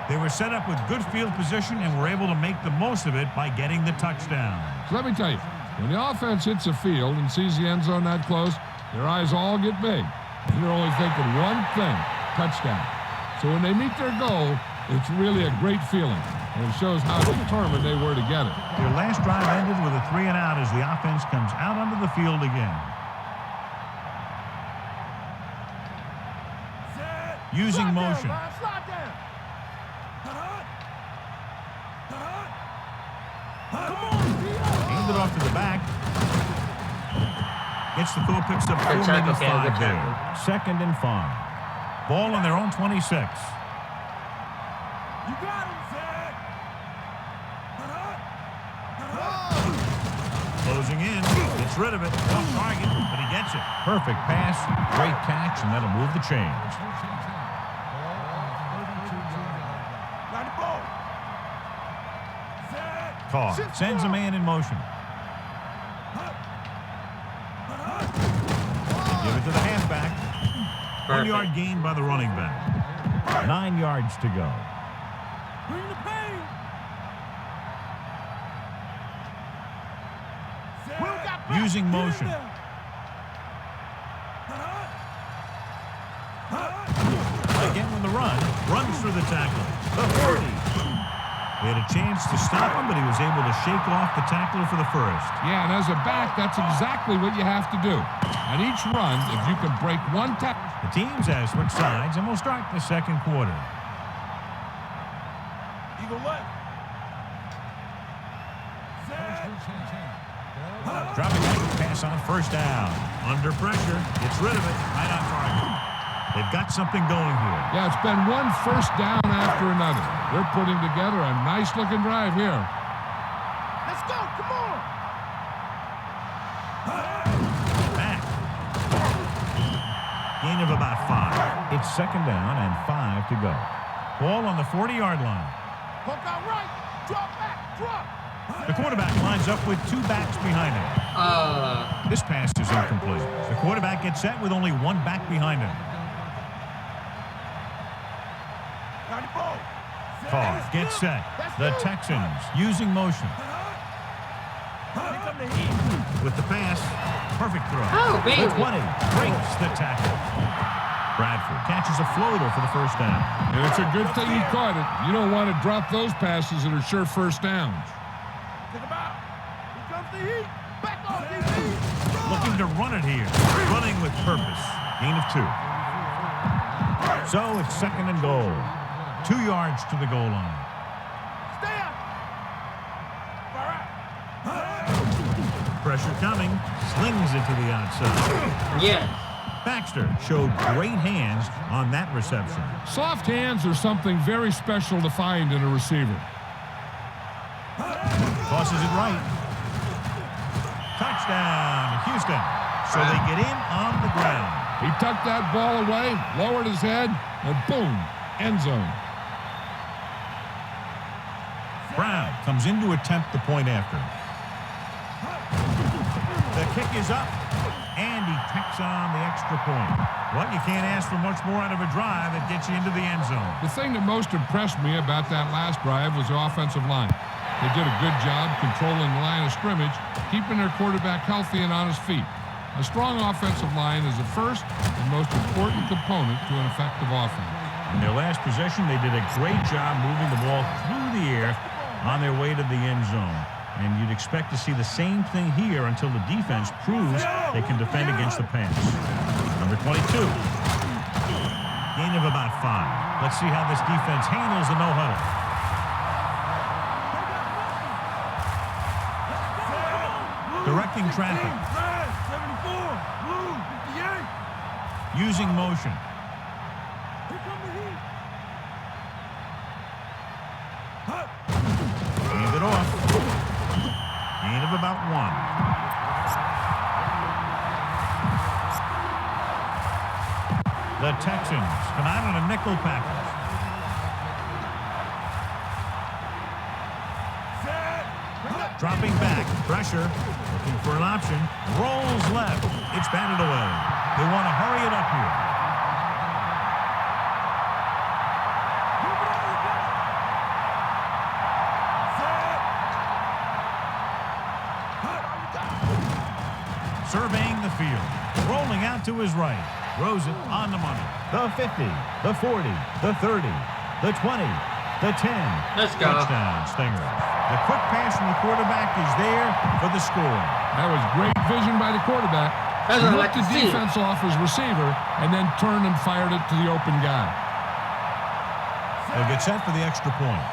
They were set up with good field position and were able to make the most of it by getting the touchdown. So let me tell you, when the offense hits the field and sees the end zone that close, their eyes all get big. And they're only thinking one thing, touchdown. So when they meet their goal, it's really a great feeling. And it shows how determined they were to get it. Their last drive ended with a 3-and-out as the offense comes out onto the field again. Using motion. Slide down. Hand it off to the back. Gets the call, picks up 4, Good tackle, maybe Cam, 5 good there. tackle. 2nd and 5. Ball on their own 26. You got him, Zach. Closing in. Gets rid of it. Off target, but he gets it. Perfect pass. Great catch, and that'll move the chains. Got the ball. Zach. Carr sends a man in motion. Give it to the halfback. 1-yard gain by the running back. 9 yards to go. Bring the pain. Will got back. Using motion. Again with the run. Runs through the tackle. The 40. They had a chance to stop him, but he was able to shake off the tackler for the first. Yeah, and as a back, that's exactly what you have to do. On each run, if you can break one tackle. The teams have switched sides, and we'll start the second quarter. Eagle left. Dropping back to pass on 1st down. Under pressure. Gets rid of it. Right on target. They've got something going here. Yeah, it's been one 1st down after another. They're putting together a nice-looking drive here. Let's go. Come on. Back. Gain of about 5. It's 2nd down and 5 to go. Ball on the 40-yard line. Poke out right. Drop back. Drop. The quarterback lines up with 2 backs behind him. This pass is incomplete. The quarterback gets set with only 1 back behind him. Got the ball. Carr gets set. The Texans using motion. Here come the heat. With the pass. Perfect throw. Oh, baby. The 20 breaks the tackle. Bradford catches a floater for the 1st down. And it's a good thing he caught it. You don't want to drop those passes that are sure 1st downs. Think about. Here comes the heat. Back off, DC. Looking to run it here. Running with purpose. Gain of 2. So it's 2nd and goal. 2 yards to the goal line. Stay up. All right. Pressure coming. Slings it to the outside. Yes. Baxter showed great hands on that reception. Soft hands are something very special to find in a receiver. Tosses it right. Touchdown, Houston. So they get in on the ground. He tucked that ball away, lowered his head, and boom, end zone. Brown comes in to attempt the point after. The kick is up, and he tacks on the extra point. Well, you can't ask for much more out of a drive that gets you into the end zone. The thing that most impressed me about that last drive was the offensive line. They did a good job controlling the line of scrimmage, keeping their quarterback healthy and on his feet. A strong offensive line is the first and most important component to an effective offense. In their last possession, they did a great job moving the ball through the air on their way to the end zone. And you'd expect to see the same thing here until the defense proves they can defend against the pass. Number 22. Gain of about 5. Let's see how this defense handles the no-huddle. Directing traffic. 74. Blue. 58. Using motion. Here come the heat. Hand it off. Gain of about 1. The Texans come out on a nickel package. Dropping back, pressure, looking for an option, rolls left. It's batted away. They want to hurry it up here. Surveying the field, rolling out to his right. Throws it on the money. The 50, the 40, the 30, the 20, The 10. Let's go. Touchdown, Stingers. The quick pass from the quarterback is there for the score. That was great vision by the quarterback. That's He what I looked like the to see. defense off his receiver and then turned and fired it to the open guy. They'll get set for the extra point.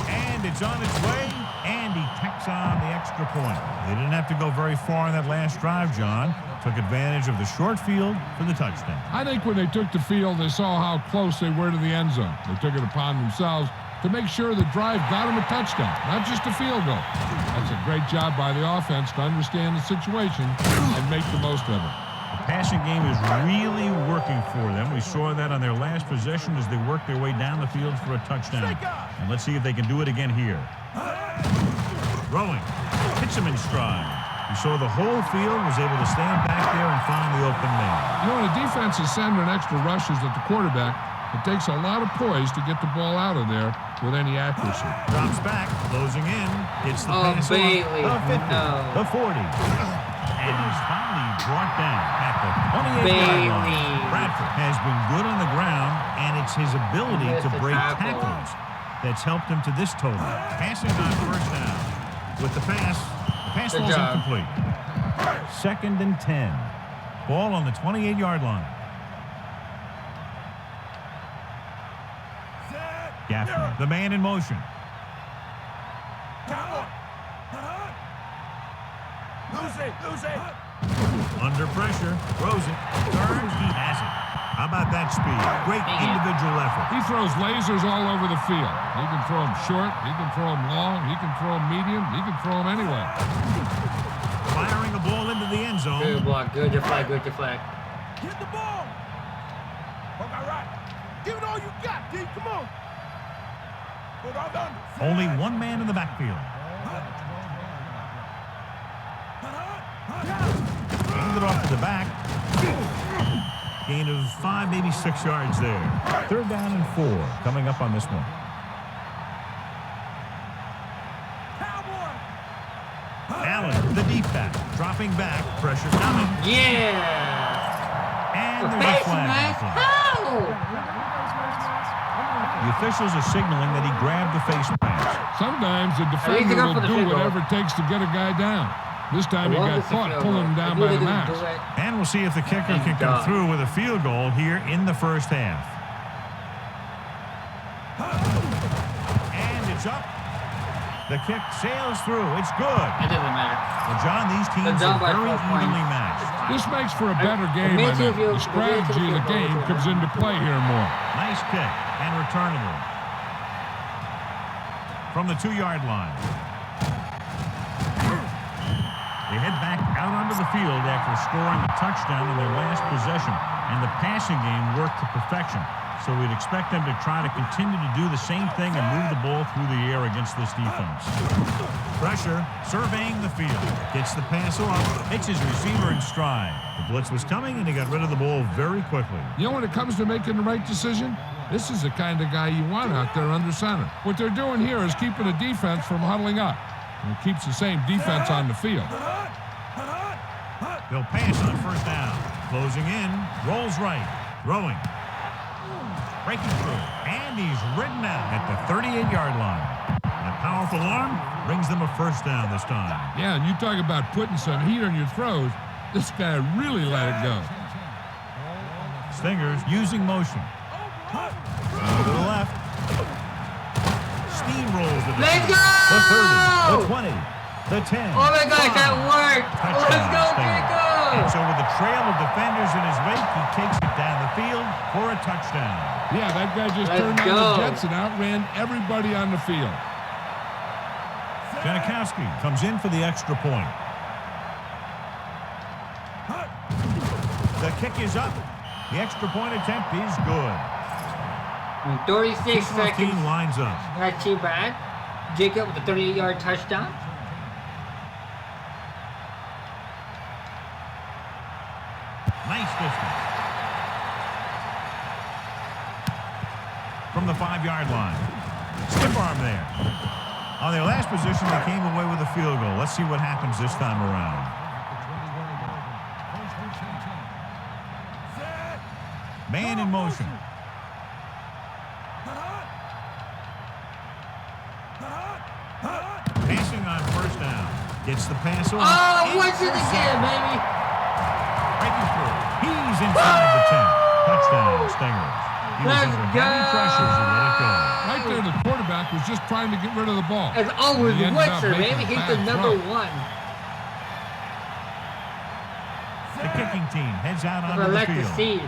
And it's on its way, and he tacks on the extra point. They didn't have to go very far on that last drive, John. Took advantage of the short field for the touchdown. I think when they took the field, they saw how close they were to the end zone. They took it upon themselves to make sure the drive got them a touchdown, not just a field goal. That's a great job by the offense to understand the situation and make the most of it. The passing game is really working for them. We saw that on their last possession as they worked their way down the field for a touchdown. And let's see if they can do it again here. Throwing. Hits him in stride. We saw the whole field, was able to stand back there and find the open man. You know, when a defense is sending extra rushes at the quarterback, it takes a lot of poise to get the ball out of there with any accuracy. Drops back, closing in. It's the Oh, pass Bailey. off. The 50, No. the 40. And he's finally brought down at the 28-yard Bailey. line. Bradford has been good on the ground, and it's his ability Missed to the break tackle. tackles that's helped him to this total. Passing on first down. With the pass Good ball's job. incomplete. 2nd and 10. Ball on the 28-yard line. Gaffney, the man in motion. Lose it. Under pressure, throws it, turns, he has it. How about that speed? Great individual effort. He throws lasers all over the field. He can throw them short, he can throw them long, he can throw them medium, he can throw them anywhere. Firing a ball into the end zone. Good block. Good deflect. Good deflect. Get the ball. Okay, right. Give it all you got, D. Come on. Put on under. Only one man in the backfield. Hand it off to the back. Gain of 5, maybe 6 yards there. 3rd down and 4 coming up on this one. Allen, the deep back, dropping back, pressure coming, Yeah. and there's a Face flag. mask. on the play. How? The officials are signaling that he grabbed the face mask. Sometimes the least defender they go will for the do field goal. whatever it takes to get a guy down. This time he Well, got it's a caught field pulling him goal. down I by knew the they mask. didn't do it. And we'll see if the kicker Thank can come God. through with a field goal here in the first half. And it's up. The kick sails through. It's good. It doesn't matter. Well, John, these teams They're are down by very 12 points. evenly matched. This makes for a better game. makes I think. you feel- The strategy of the game comes into play here more. Nice kick and returnable. From the 2-yard line. They head back out onto the field after scoring a touchdown in their last possession. And the passing game worked to perfection. So we'd expect them to try to continue to do the same thing and move the ball through the air against this defense. Pressure, surveying the field. Gets the pass off. Hits his receiver in stride. The blitz was coming, and he got rid of the ball very quickly. You know, when it comes to making the right decision, this is the kind of guy you want out there under center. What they're doing here is keeping the defense from huddling up. And it keeps the same defense on the field. They'll pass on first down. Closing in. Rolls right. Throwing. Breaking through. And he's ridden out at the 38-yard line. A powerful arm brings them a first down this time. Yeah, and you talk about putting some heat on your throws. This guy really let it go. Stingers using motion. To the left. Steamrolls the Let's defense. go! The 30, the 20, the 10. Oh my gosh, that worked. Touchdown, Let's go, Stingers. Jacob. And so with the trail of defenders in his wake, he takes it down the field for a touchdown. Yeah, that guy just Let's turned go. on the Jets and outran everybody on the field. Janikowski comes in for the extra point. The kick is up. The extra point attempt is good. 36 Kickoff team seconds. lines up. Not too bad. Jacob with a 38-yard touchdown. Nice distance. From the 5-yard line. Stiff arm there. On their last position, they came away with a field goal. Let's see what happens this time around. Man in motion. Passing on first down. Gets the pass off. Oh, what's it again, baby? Breaking through. He's inside the 10. Touchdown, Stingers. He was Let's under heavy go. pressures and let it go. Right there, the quarterback was just trying to get rid of the ball. As always, He ended up Witzer, making baby. a He's the bad number throw. one. The kicking team heads out I onto the like to field. see.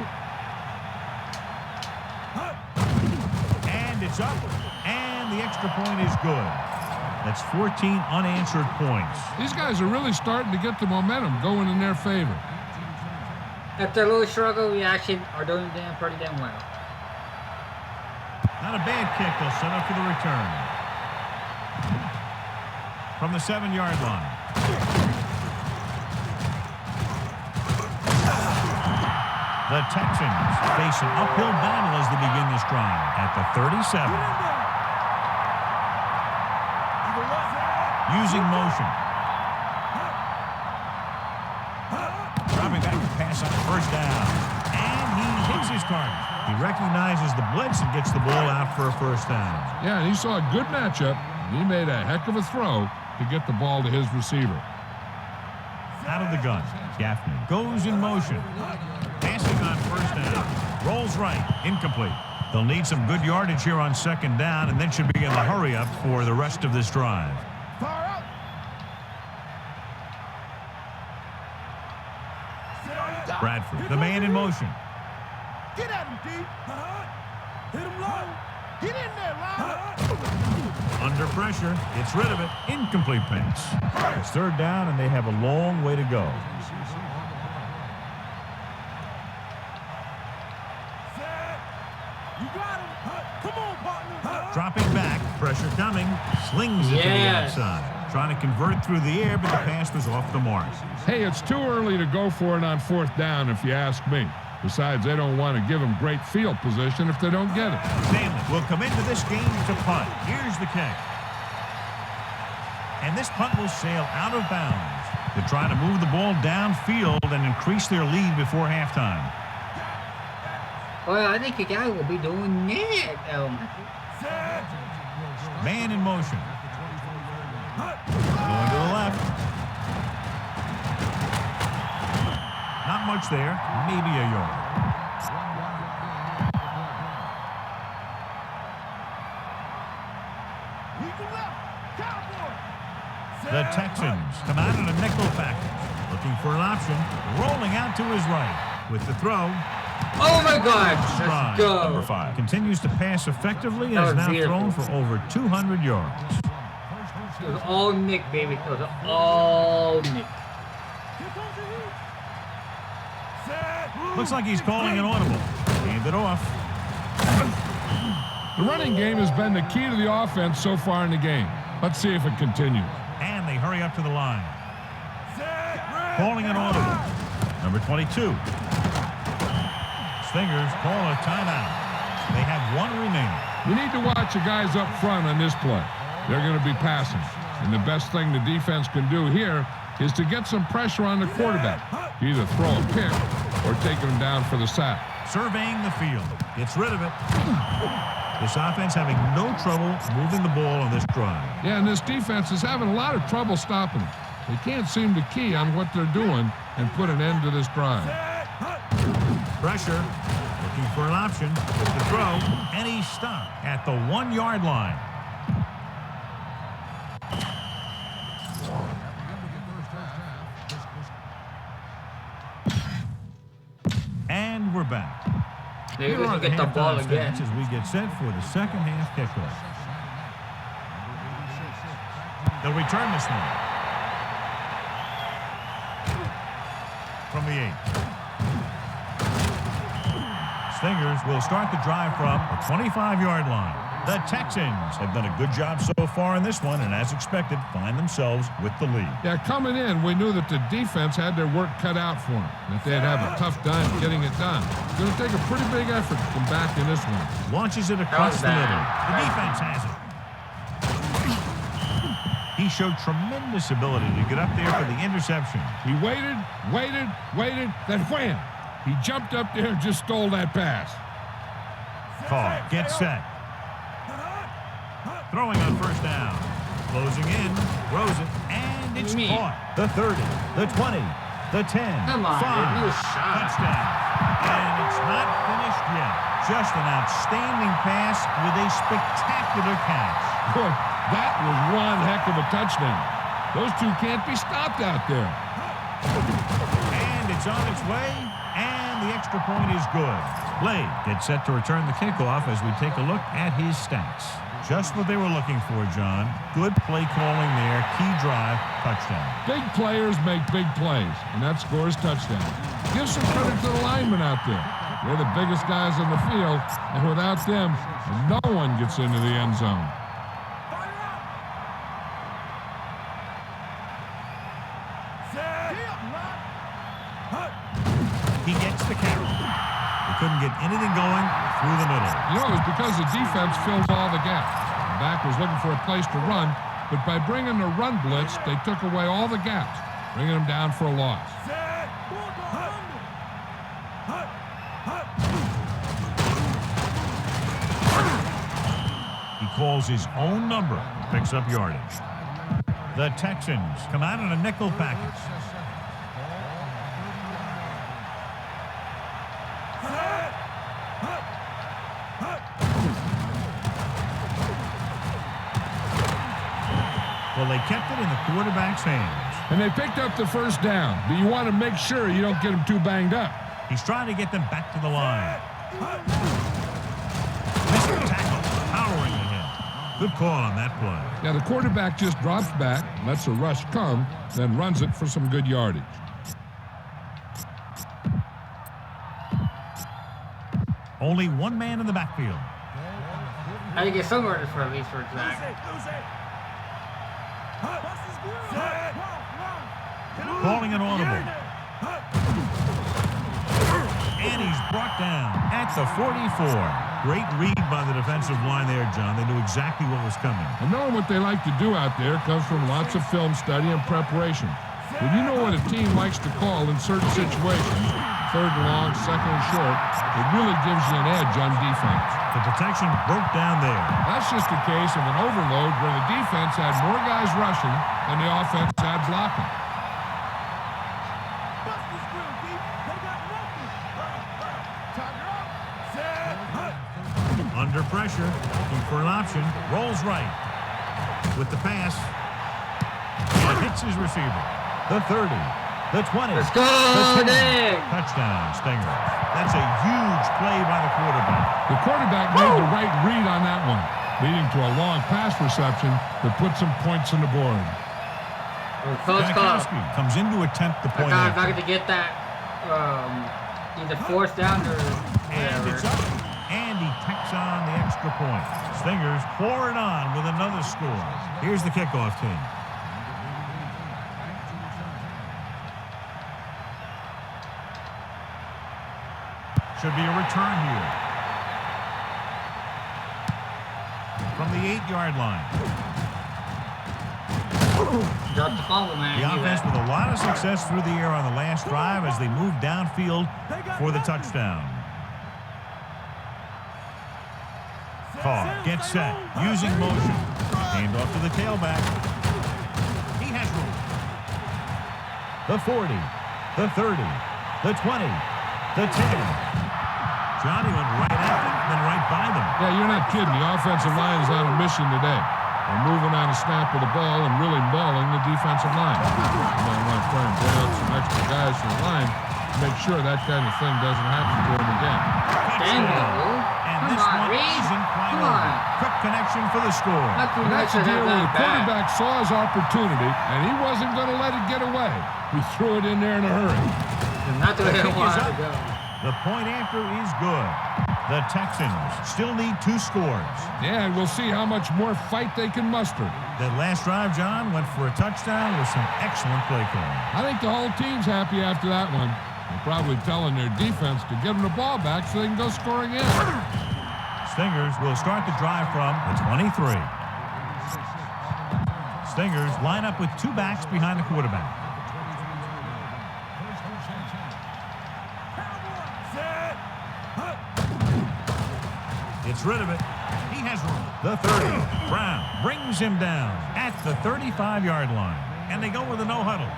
And it's up. And the extra point is good. That's 14 unanswered points. These guys are really starting to get the momentum going in their favor. After a little struggle, we actually are doing pretty damn well. Not a bad kick. They'll set up for the return. From the 7-yard line. The Texans face an uphill battle as they begin this drive at the 37. Using motion. Dropping back to pass on first down. And he hits his target. He recognizes the blitz and gets the ball out for a first down. Yeah, and he saw a good matchup. And he made a heck of a throw to get the ball to his receiver. Out of the gun. Gaffney goes in motion. Passing on first down. Rolls right. Incomplete. They'll need some good yardage here on second down and then should be in the hurry up for the rest of this drive. Bradford, the man in motion. Get at him, D. Hit him low. Get in there, Lyle. Under pressure, gets rid of it. Incomplete pass. It's third down, and they have a long way to go. You got him. Come on, partner. Dropping back, pressure coming, slings it to the outside. Trying to convert through the air, but the pass was off the mark. Hey, it's too early to go for it on fourth down, if you ask me. Besides, they don't want to give them great field position if they don't get it. Stanley will come into this game to punt. Here's the kick. And this punt will sail out of bounds. They're trying to move the ball downfield and increase their lead before halftime. Well, I think you guys will be doing that. Man in motion. Going to the left. Not much there. Maybe a yard. The Texans come out in a nickel package. Looking for an option. Rolling out to his right. With the throw. Oh my God! Let's go. Number 5 continues to pass effectively and That is was now beautiful. thrown for over 200 yards. It was all Nick, baby. It was all Nick. Looks like he's calling an audible. Hand it off. The running game has been the key to the offense so far in the game. Let's see if it continues. And they hurry up to the line. Calling an audible. Number 22. Stingers call a timeout. They have one remaining. You need to watch the guys up front on this play. They're going to be passing. And the best thing the defense can do here is to get some pressure on the quarterback. Either throw a pick or take him down for the sack. Surveying the field. Gets rid of it. This offense having no trouble moving the ball on this drive. Yeah, and this defense is having a lot of trouble stopping them. They can't seem to key on what they're doing and put an end to this drive. Pressure. Looking for an option with the throw. And he's stopped at the 1-yard line. And we're back. Maybe we Here are can get the ball halftime again. stats as we get set for the second half kickoff. They'll return this one. From the 8. Stingers will start the drive from the 25-yard line. The Texans have done a good job so far in this one, and as expected, find themselves with the lead. Yeah, coming in, we knew that the defense had their work cut out for them, that they'd have a tough time getting it done. It's going to take a pretty big effort to come back in this one. Launches it across the bad. middle. The defense has it. He showed tremendous ability to get up there for the interception. He waited, then wham! He jumped up there and just stole that pass. Call. Get set. Throwing on first down. Closing in. Throws it. And it's caught. The 30. The 20. The 10. Come on, 5. no shot. Touchdown. And it's not finished yet. Just an outstanding pass with a spectacular catch. Boy, that was one heck of a touchdown. Those two can't be stopped out there. And it's on its way. And the extra point is good. Blade gets set to return the kickoff as we take a look at his stats. Just what they were looking for, John. Good play calling there. Key drive, touchdown. Big players make big plays, and that scores touchdowns. Give some credit to the linemen out there. They're the biggest guys on the field, and without them, no one gets into the end zone. He gets the carry. They couldn't get anything going through the middle. You know, it's because the defense fills all the gaps. The back was looking for a place to run, but by bringing the run blitz, they took away all the gaps, bringing them down for a loss. He calls his own number, picks up yardage. The Texans come out in a nickel package. Well, they kept it in the quarterback's hands. And they picked up the first down, but you want to make sure you don't get them too banged up. He's trying to get them back to the line. Missed the tackle, powering to him. Good call on that play. Yeah, the quarterback just drops back, lets a rush come, then runs it for some good yardage. Only one man in the backfield. How do you get somewhere for at least for Zach? Calling an audible. And he's brought down at the 44. Great read by the defensive line there, John. They knew exactly what was coming. And knowing what they like to do out there comes from lots of film study and preparation. When you know what a team likes to call in certain situations, third and long, second and short, it really gives you an edge on defense. The protection broke down there. That's just a case of an overload where the defense had more guys rushing than the offense had blocking. Under pressure, looking for an option, rolls right. With the pass, and hits his receiver. The 30, the 20, Let's go, the 10. Nick! Touchdown, Stinger. That's a huge play by the quarterback. The quarterback made the right read on that one, leading to a long pass reception that put some points on the board. Close call. Comes in to attempt the I point. got to get that either fourth down or And it's whatever. up. And he tacks on the extra point. Stingers pour it on with another score. Here's the kickoff team. Should be a return here. From the 8-yard line. Drop the fumble, man. The offense with a lot of success through the air on the last drive as they move downfield for the touchdown. Call, get set, using motion. Hand off to the tailback. He has room. The 40, the 30, the 20, the 10. Johnny went right at them, then right by them. Yeah, you're not kidding. The offensive line is on a mission today. They're moving on a snap of the ball and really mauling the defensive line. You might want to try and bring out some extra guys from the line to make sure that kind of thing doesn't happen to them again. Dang it, And Come this on, one Reed. isn't quite Come over. on. Quick connection for the score. Not too And much that's the of deal where the that bad. quarterback saw his opportunity, and he wasn't going to let it get away. He threw it in there in a hurry. Not the way I kick is wanted up. to go. The point after is good. The Texans still need 2 scores. Yeah, and we'll see how much more fight they can muster. That last drive, John, went for a touchdown with some excellent play calling. I think the whole team's happy after that one. They're probably telling their defense to give them the ball back so they can go scoring in. Stingers will start the drive from the 23. Stingers line up with 2 backs behind the quarterback. Gets rid of it. He has room. The 30. Brown brings him down at the 35-yard line. And they go with a no huddle.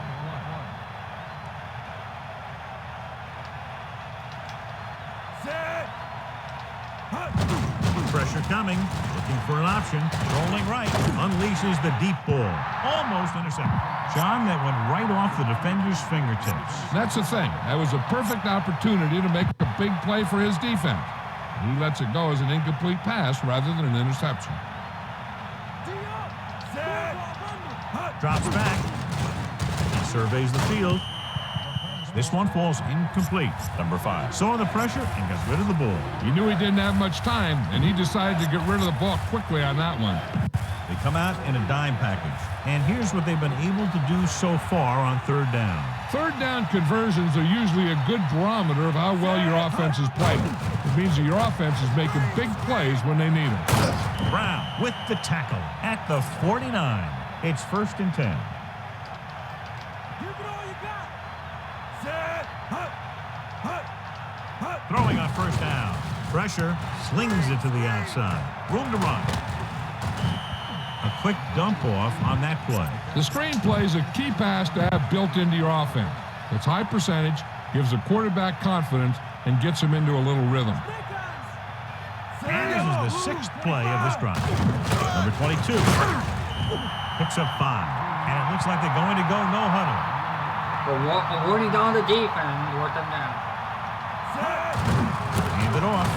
Set. Pressure coming. Looking for an option. Rolling right. Unleashes the deep ball. Almost intercepted. John, that went right off the defender's fingertips. That's the thing. That was a perfect opportunity to make a big play for his defense. He lets it go as an incomplete pass rather than an interception. Drops back. He surveys the field. This one falls incomplete. Number 5 saw the pressure and got rid of the ball. He knew he didn't have much time, and he decided to get rid of the ball quickly on that one. They come out in a dime package. And here's what they've been able to do so far on third down. Third down conversions are usually a good barometer of how well your offense is playing. It means that your offense is making big plays when they need them. Brown with the tackle at the 49. It's 1st and 10. Give it all you got. Set. Throwing on 1st down. Pressure. Slings it to the outside. Room to run. A quick dump off on that play. The screen play is a key pass to have built into your offense. It's high percentage, gives a quarterback confidence, and gets him into a little rhythm. And this is the 6th play of this drive. Number 22 picks up 5. And it looks like they're going to go no huddle. We're warning down the defense. Work them down. Hand it off.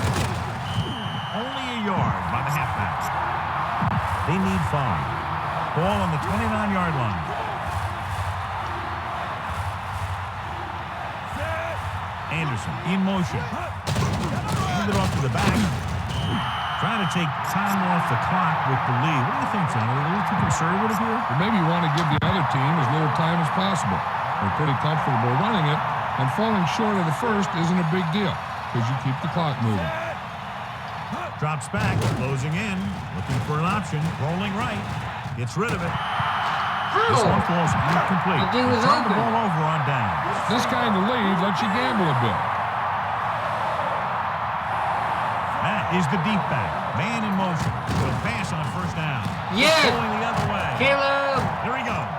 Only a yard by the halfback. They need 5. Ball on the 29-yard line. Anderson in motion. Hand it off to the back. Trying to take time off the clock with the lead. What do you think, John? Are they a little too conservative here? Or maybe you want to give the other team as little time as possible. They're pretty comfortable running it, and falling short of the first isn't a big deal because you keep the clock moving. Drops back, closing in, looking for an option, rolling right, gets rid of it. This one falls incomplete. The dude was Turn the open. ball over on down. This kind of lead lets you gamble a bit. That is the deep back. Man in motion. Will pass on 1st down. Yes! Going the other way. Caleb! There he goes.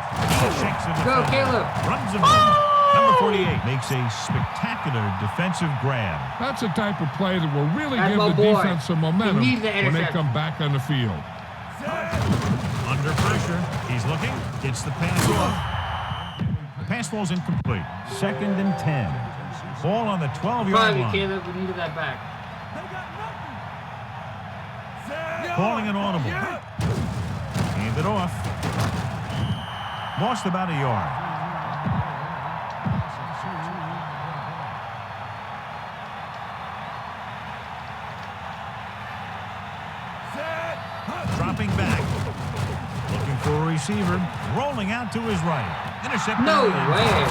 He shakes it. Go, Caleb! Runs him over. Number 48 makes a spectacular defensive grab. That's the type of play that will really That's give my the boy. defense some momentum He needs the when they interception. come back on the field. Under pressure. He's looking. Gets the pass off. The pass falls incomplete. 2nd and 10. Ball on the 12-yard Probably, line. Caleb. We needed that back. Calling an audible. Hand it off. Lost about a yard. Dropping back. Looking for a receiver. Rolling out to his right. Intercepted. No way.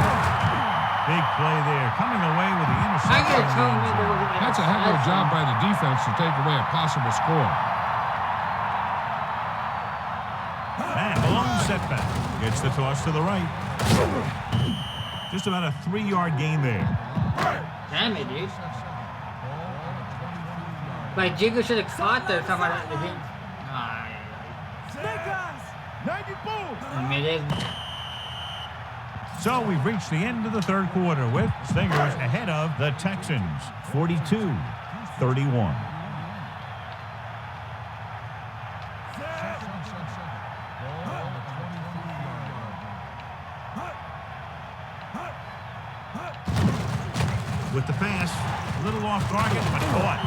Big play there. Coming away with the interception. I gotta tell me there was an That's a heck of a job by the defense to take away a possible score. And a long setback. Gets the toss to the right. Just about a 3-yard gain there. Damn it, dude. Like, Jiggle should have caught that somehow. Snake eyes. 94. I mean, it is. So we've reached the end of the 3rd quarter with Stingers ahead of the Texans, 42-31. With the pass, a little off target, but caught.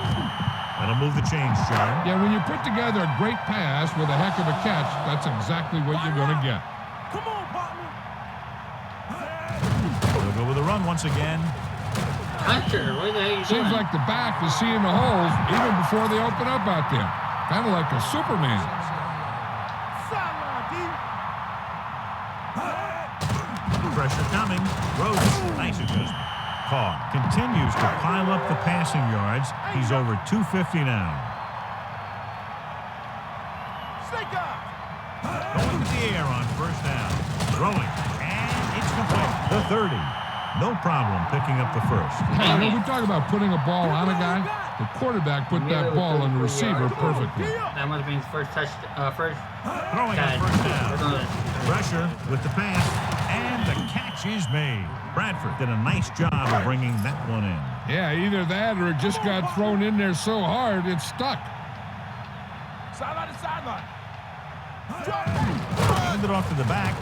That'll move the chains, John. Yeah, when you put together a great pass with a heck of a catch, that's exactly what you're going to get. Come on, partner. They'll go with a run once again. Hunter, what the hell are you Seems doing? like the back is seeing the holes even before they open up out there. Kind of like a Superman. Sideline, D. Pressure coming. Rhodes, nice adjustment. Carr continues to pile up the passing yards. He's over 250 now. Snake eyes. Going to the air on 1st down. Throwing. And it's complete. The 30. No problem picking up the 1st. When we talk about putting a ball on a guy, The quarterback put that ball on the receiver perfectly. That must have been his first touch. First Throwing catch. on first down. First Pressure with the pass, and the catch is made. Bradford did a nice job of bringing that one in. Yeah, either that or it just got thrown in there so hard it stuck. Sideline to sideline. Hand it off to the back.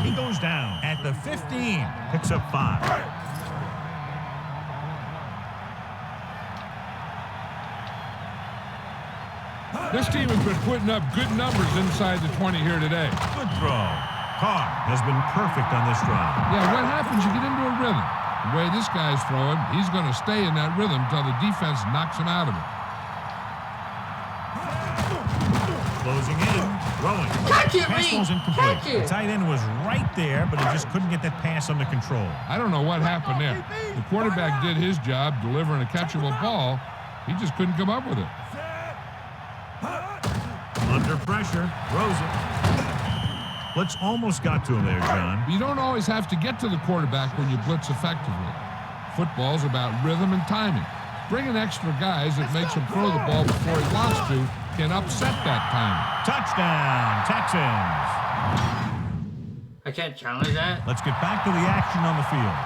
He goes down at the 15. Picks up 5. This team has been putting up good numbers inside the 20 here today. Good throw. Carr has been perfect on this drive. Yeah, what happens? You get into a rhythm. The way this guy's throwing, he's going to stay in that rhythm until the defense knocks him out of it. Closing in, throwing. Catch it, Pass Lee! ball's incomplete. Catch it! The tight end was right there, but he just couldn't get that pass under control. I don't know what happened there. The quarterback did his job delivering a catchable ball. He just couldn't come up with it. Under pressure, throws it. Blitz almost got to him there, John. You don't always have to get to the quarterback when you blitz effectively. Football's about rhythm and timing. Bringing extra guys that makes him throw the ball before he wants to can upset that timing. Touchdown, Texans. I can't challenge that. Let's get back to the action on the field.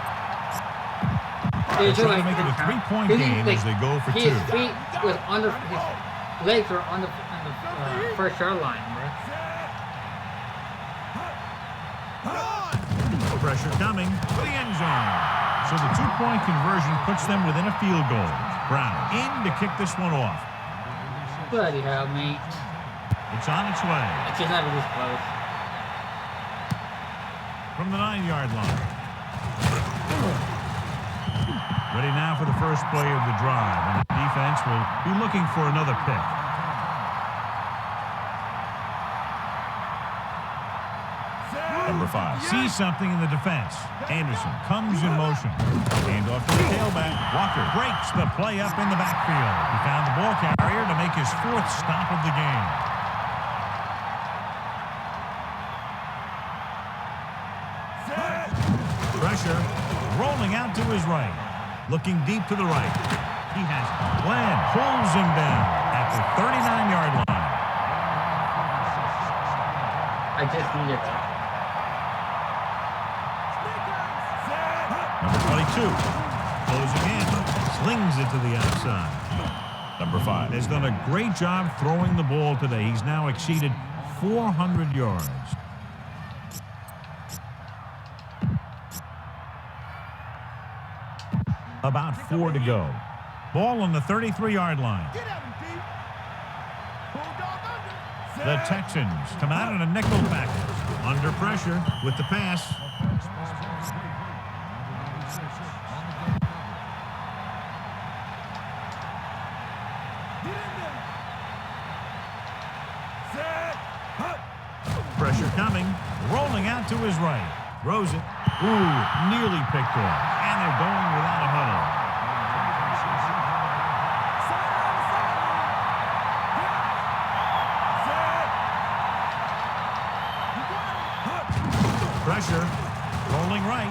They're trying to make it a 3-point game as they go for 2. His feet was under his legs were on the first yard line, bro. Pressure coming for the end zone. So the 2-point conversion puts them within a field goal. Brown in to kick this one off. Bloody hell, mate. It's on its way. It should never this close. From the 9-yard line. Ready now for the first play of the drive, and the defense will be looking for another pick. Number 5 sees something in the defense. Anderson comes in motion. Hand off to the tailback. Walker breaks the play up in the backfield. He found the ball carrier to make his 4th stop of the game. Pressure rolling out to his right. Looking deep to the right. He has Glenn pulls him down at the 39-yard line. I just needed that. Number 22, closing in, slings it to the outside. Number 5 has done a great job throwing the ball today. He's now exceeded 400 yards. About 4 to go. Ball on the 33-yard line. The Texans come out in a nickel package. Under pressure with the pass. Pressure coming, rolling out to his right. Throws it. Ooh, nearly picked off. And they're going without a huddle. Pressure, rolling right.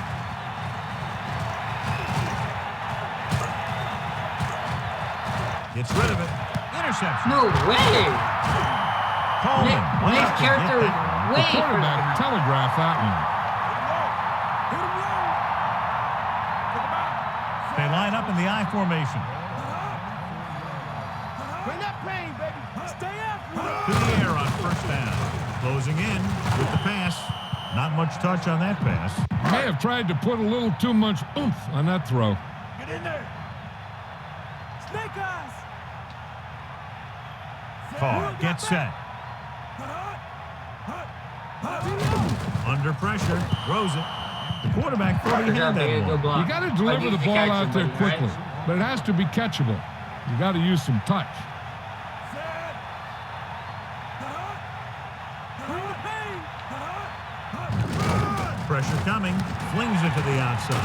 Gets rid of it. Interception. No way! Coleman. Nick's character is way The quarterback further. telegraphed that one. They line up in the I formation. Bring that pain, baby. Stay after it. To the air on first down. Closing in with the pass. Not much touch on that pass. May have tried to put a little too much oomph on that throw. Get in there. Snake eyes. Carr gets set. Under pressure. Throws it. The quarterback thought he had that Good one. block. You got to deliver the ball out there quickly, but it has to be catchable. You got to use some touch. Pressure coming. Flings it to the outside.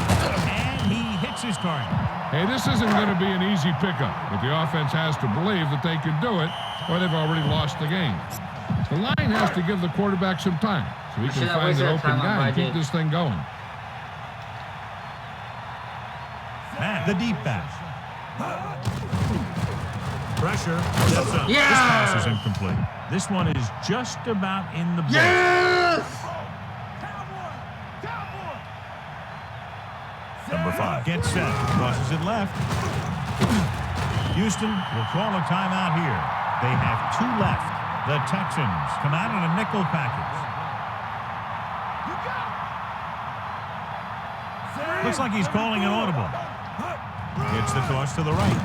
And he hits his target. Hey, this isn't going to be an easy pickup, but the offense has to believe that they can do it, or they've already lost the game. The line has to give the quarterback some time so he can find an open guy and keep this thing going. Man, the deep pass. Pressure. Steps up. Yes! This pass is incomplete. This one is just about in the book. Yes! Number 5 gets set. Crosses it left. Houston will call a timeout here. They have 2 left. The Texans come out in a nickel package. Looks like he's calling an audible. Gets the toss to the right.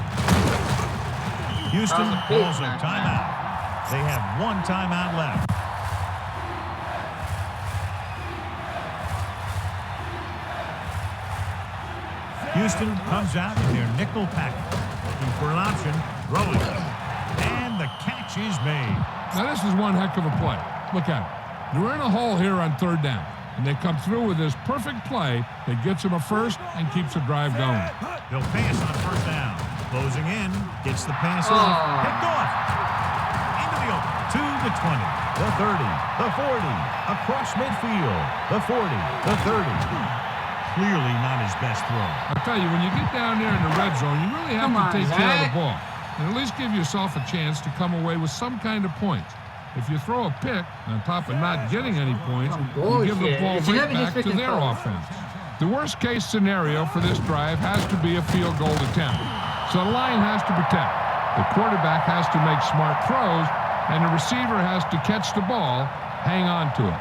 Houston calls a timeout. They have 1 timeout left. Houston comes out in their nickel package. Looking for an option. Throwing. And the catch is made. Now, this is one heck of a play. Look at it. They're in a hole here on 3rd down, and they come through with this perfect play that gets them a first and keeps the drive going. They'll pass on 1st down. Closing in. Gets the pass off. Picked off. Into the open. To the 20. The 30. The 40. Across midfield. The 40. The 30. Clearly not his best throw. I tell you, when you get down there in the red zone, you really have to take care of the ball and at least give yourself a chance to come away with some kind of points. If you throw a pick, on top of not getting any points, you give the ball right back to their offense. The worst-case scenario for this drive has to be a field goal attempt. So the line has to protect. The quarterback has to make smart throws, and the receiver has to catch the ball, hang on to it.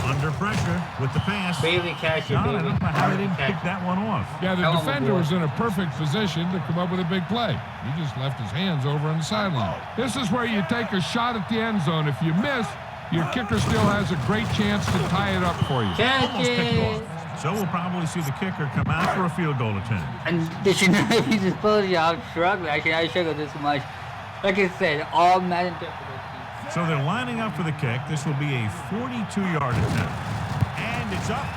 Under pressure with the pass. Bailey catch it, John, I baby. don't know how they didn't pick that one off. Yeah, the defender was in a perfect position to come up with a big play. He just left his hands over on the sideline. This is where you take a shot at the end zone. If you miss, your kicker still has a great chance to tie it up for you. Almost picked Catch it! off. So we'll probably see the kicker come out for a field goal attempt. And did you know if you just told you I'm struggling? Actually, I struggle this much. Like I said, all Madden difficulty. So they're lining up for the kick. This will be a 42-yard attempt. And it's up.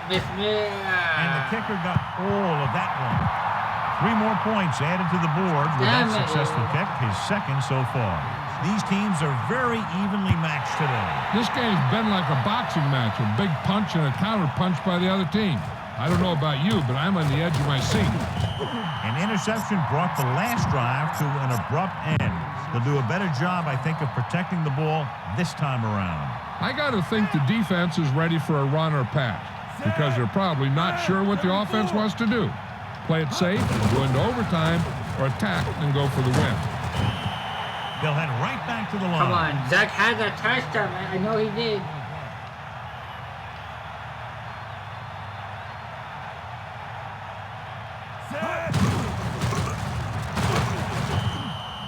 Miss me. And the kicker got all of that one. 3 more points added to the board with that successful kick, his second so far. These teams are very evenly matched today. This game's been like a boxing match, a big punch and a counter punch by the other team. I don't know about you, but I'm on the edge of my seat. An interception brought the last drive to an abrupt end. They'll do a better job, I think, of protecting the ball this time around. I got to think the defense is ready for a run or pass because they're probably not sure what the offense wants to do. Play it safe, go into overtime, or attack and go for the win. They'll head right back to the line. Come on, Zach had that touchdown, man. I know he did.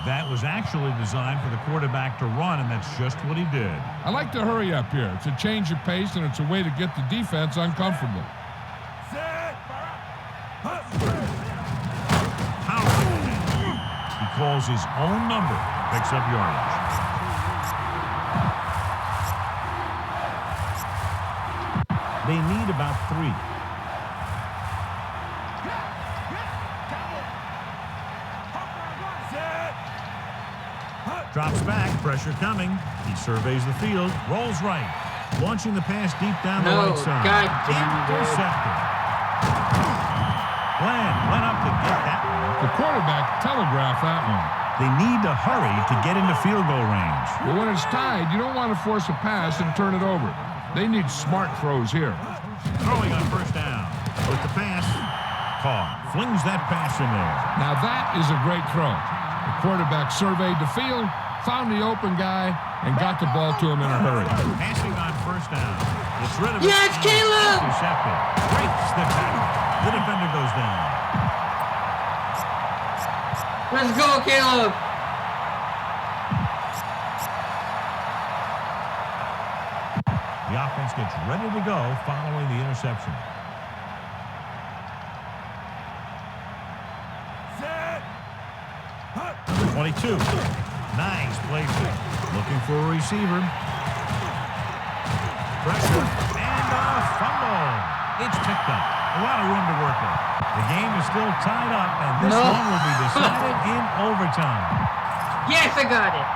That was actually designed for the quarterback to run, and that's just what he did. I like to hurry up here. It's a change of pace, and it's a way to get the defense uncomfortable. Powerful hit. He calls his own number, picks up yardage. They need about 3. Drops back, pressure coming. He surveys the field, rolls right, launching the pass deep down the right side. God damn it. Intercepted. Bland went up to get that one. The quarterback telegraphed that one. They need to hurry to get into field goal range. But when it's tied, you don't want to force a pass and turn it over. They need smart throws here. Throwing on 1st down. With the pass, Carr flings that pass in there. Now that is a great throw. The quarterback surveyed the field, found the open guy, and got the ball to him in a hurry. Passing on 1st down. Gets rid of it. Yes, Caleb! Intercepted. Breaks the tackle. The defender goes down. Let's go, Caleb! The offense gets ready to go following the interception. 22. Nice play fake. Looking for a receiver. Pressure and a fumble. It's picked up. A lot of room to work with. The game is still tied up, and this one will be decided in overtime. Yes, I got it.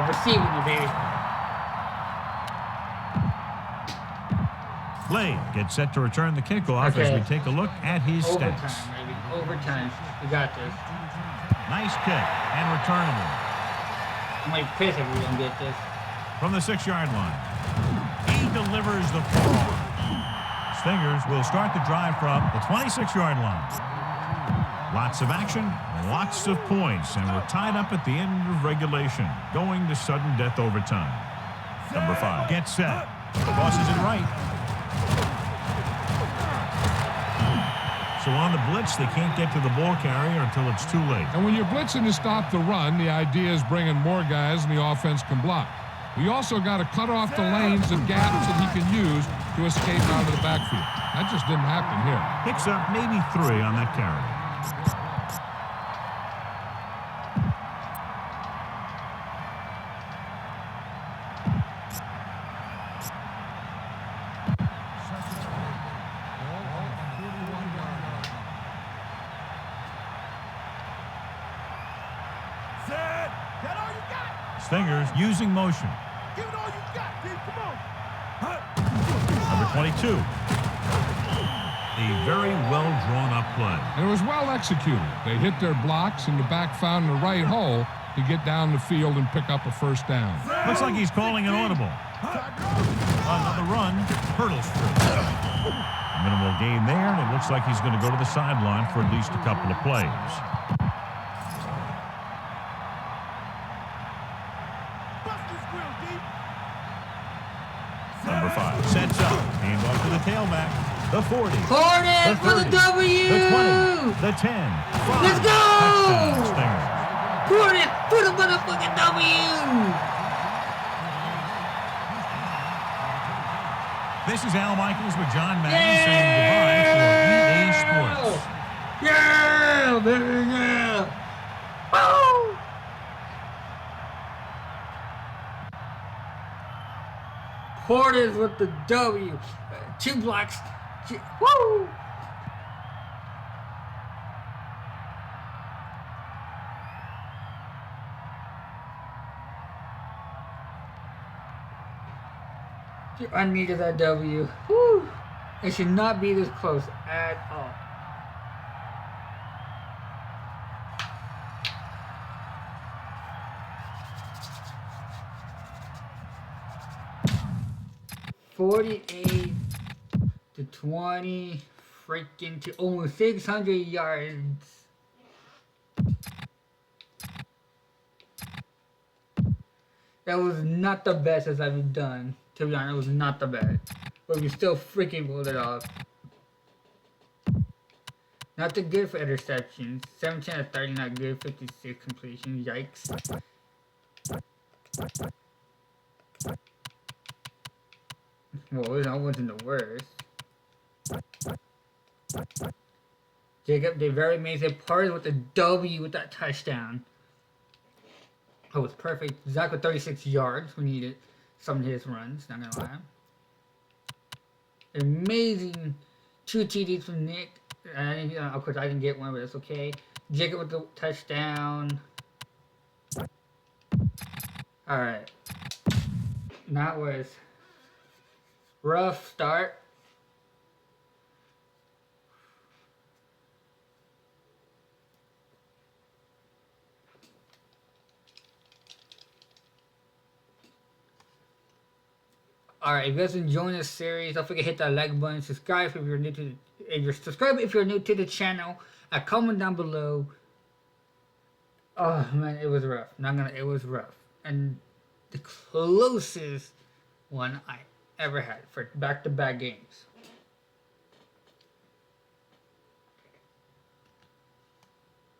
Receiving you, baby. Blade gets set to return the kickoff as we take a look at his Overtime, stats. baby. Overtime. overtime. We got this. Nice kick and returnable. I might piss if we don't get this. From the 6-yard line. He delivers the ball. Stingers will start the drive from the 26-yard line. Lots of action, lots of points, and we're tied up at the end of regulation, going to sudden death overtime. Number 5 gets set. Crosses it right. So on the blitz, they can't get to the ball carrier until it's too late. And when you're blitzing to stop the run, the idea is bringing more guys and the offense can block. We also got to cut off the lanes and gaps that he can use to escape out of the backfield. That just didn't happen here. Picks up maybe 3 on that carry. Set. That all you got? Stingers using motion. Give it all you got, D. Come on. Number 22. A very well drawn up play. And it was well executed. They hit their blocks and the back found the right hole to get down the field and pick up a first down. Looks like he's calling an audible. Another run, hurdles through. Minimal gain there, and it looks like he's going to go to the sideline for at least a couple of plays. Number 5 sets up, hand off to the tailback. The 40. Hornets for the 30, W! The 20. The 10. 5. Let's go! Touchdown, Stingers. Hornets for the motherfucking W! This is Al Michaels with John Madden saying goodbye for EA Sports. Yeah, baby, yeah. Woo! Porters with the W. 2 blocks. Woo! I needed that W. Woo! It should not be this close at all. $48 to 20, freaking to almost 600 yards. That was not the best as I've done. To be honest, it was not the best. But we still freaking pulled it off. Not too good for interceptions. 17 out of 30, not good. 56 completion. Yikes. Well, that wasn't the worst. Jacob, they very amazing part with the W with that touchdown. Oh, it was perfect. Exactly 36 yards. We needed some of his runs, not gonna lie. Amazing 2 TDs from Nick. And of course, I can get one, but it's okay. Jacob with the touchdown. Alright. That was rough start. Alright, if you guys enjoying this series, don't forget to hit that like button, subscribe if you're new to the channel, and comment down below. Oh man, it was rough. It was rough. And the closest one I ever had for back-to-back games.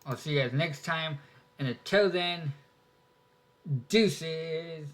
I'll see you guys next time, and until then, deuces.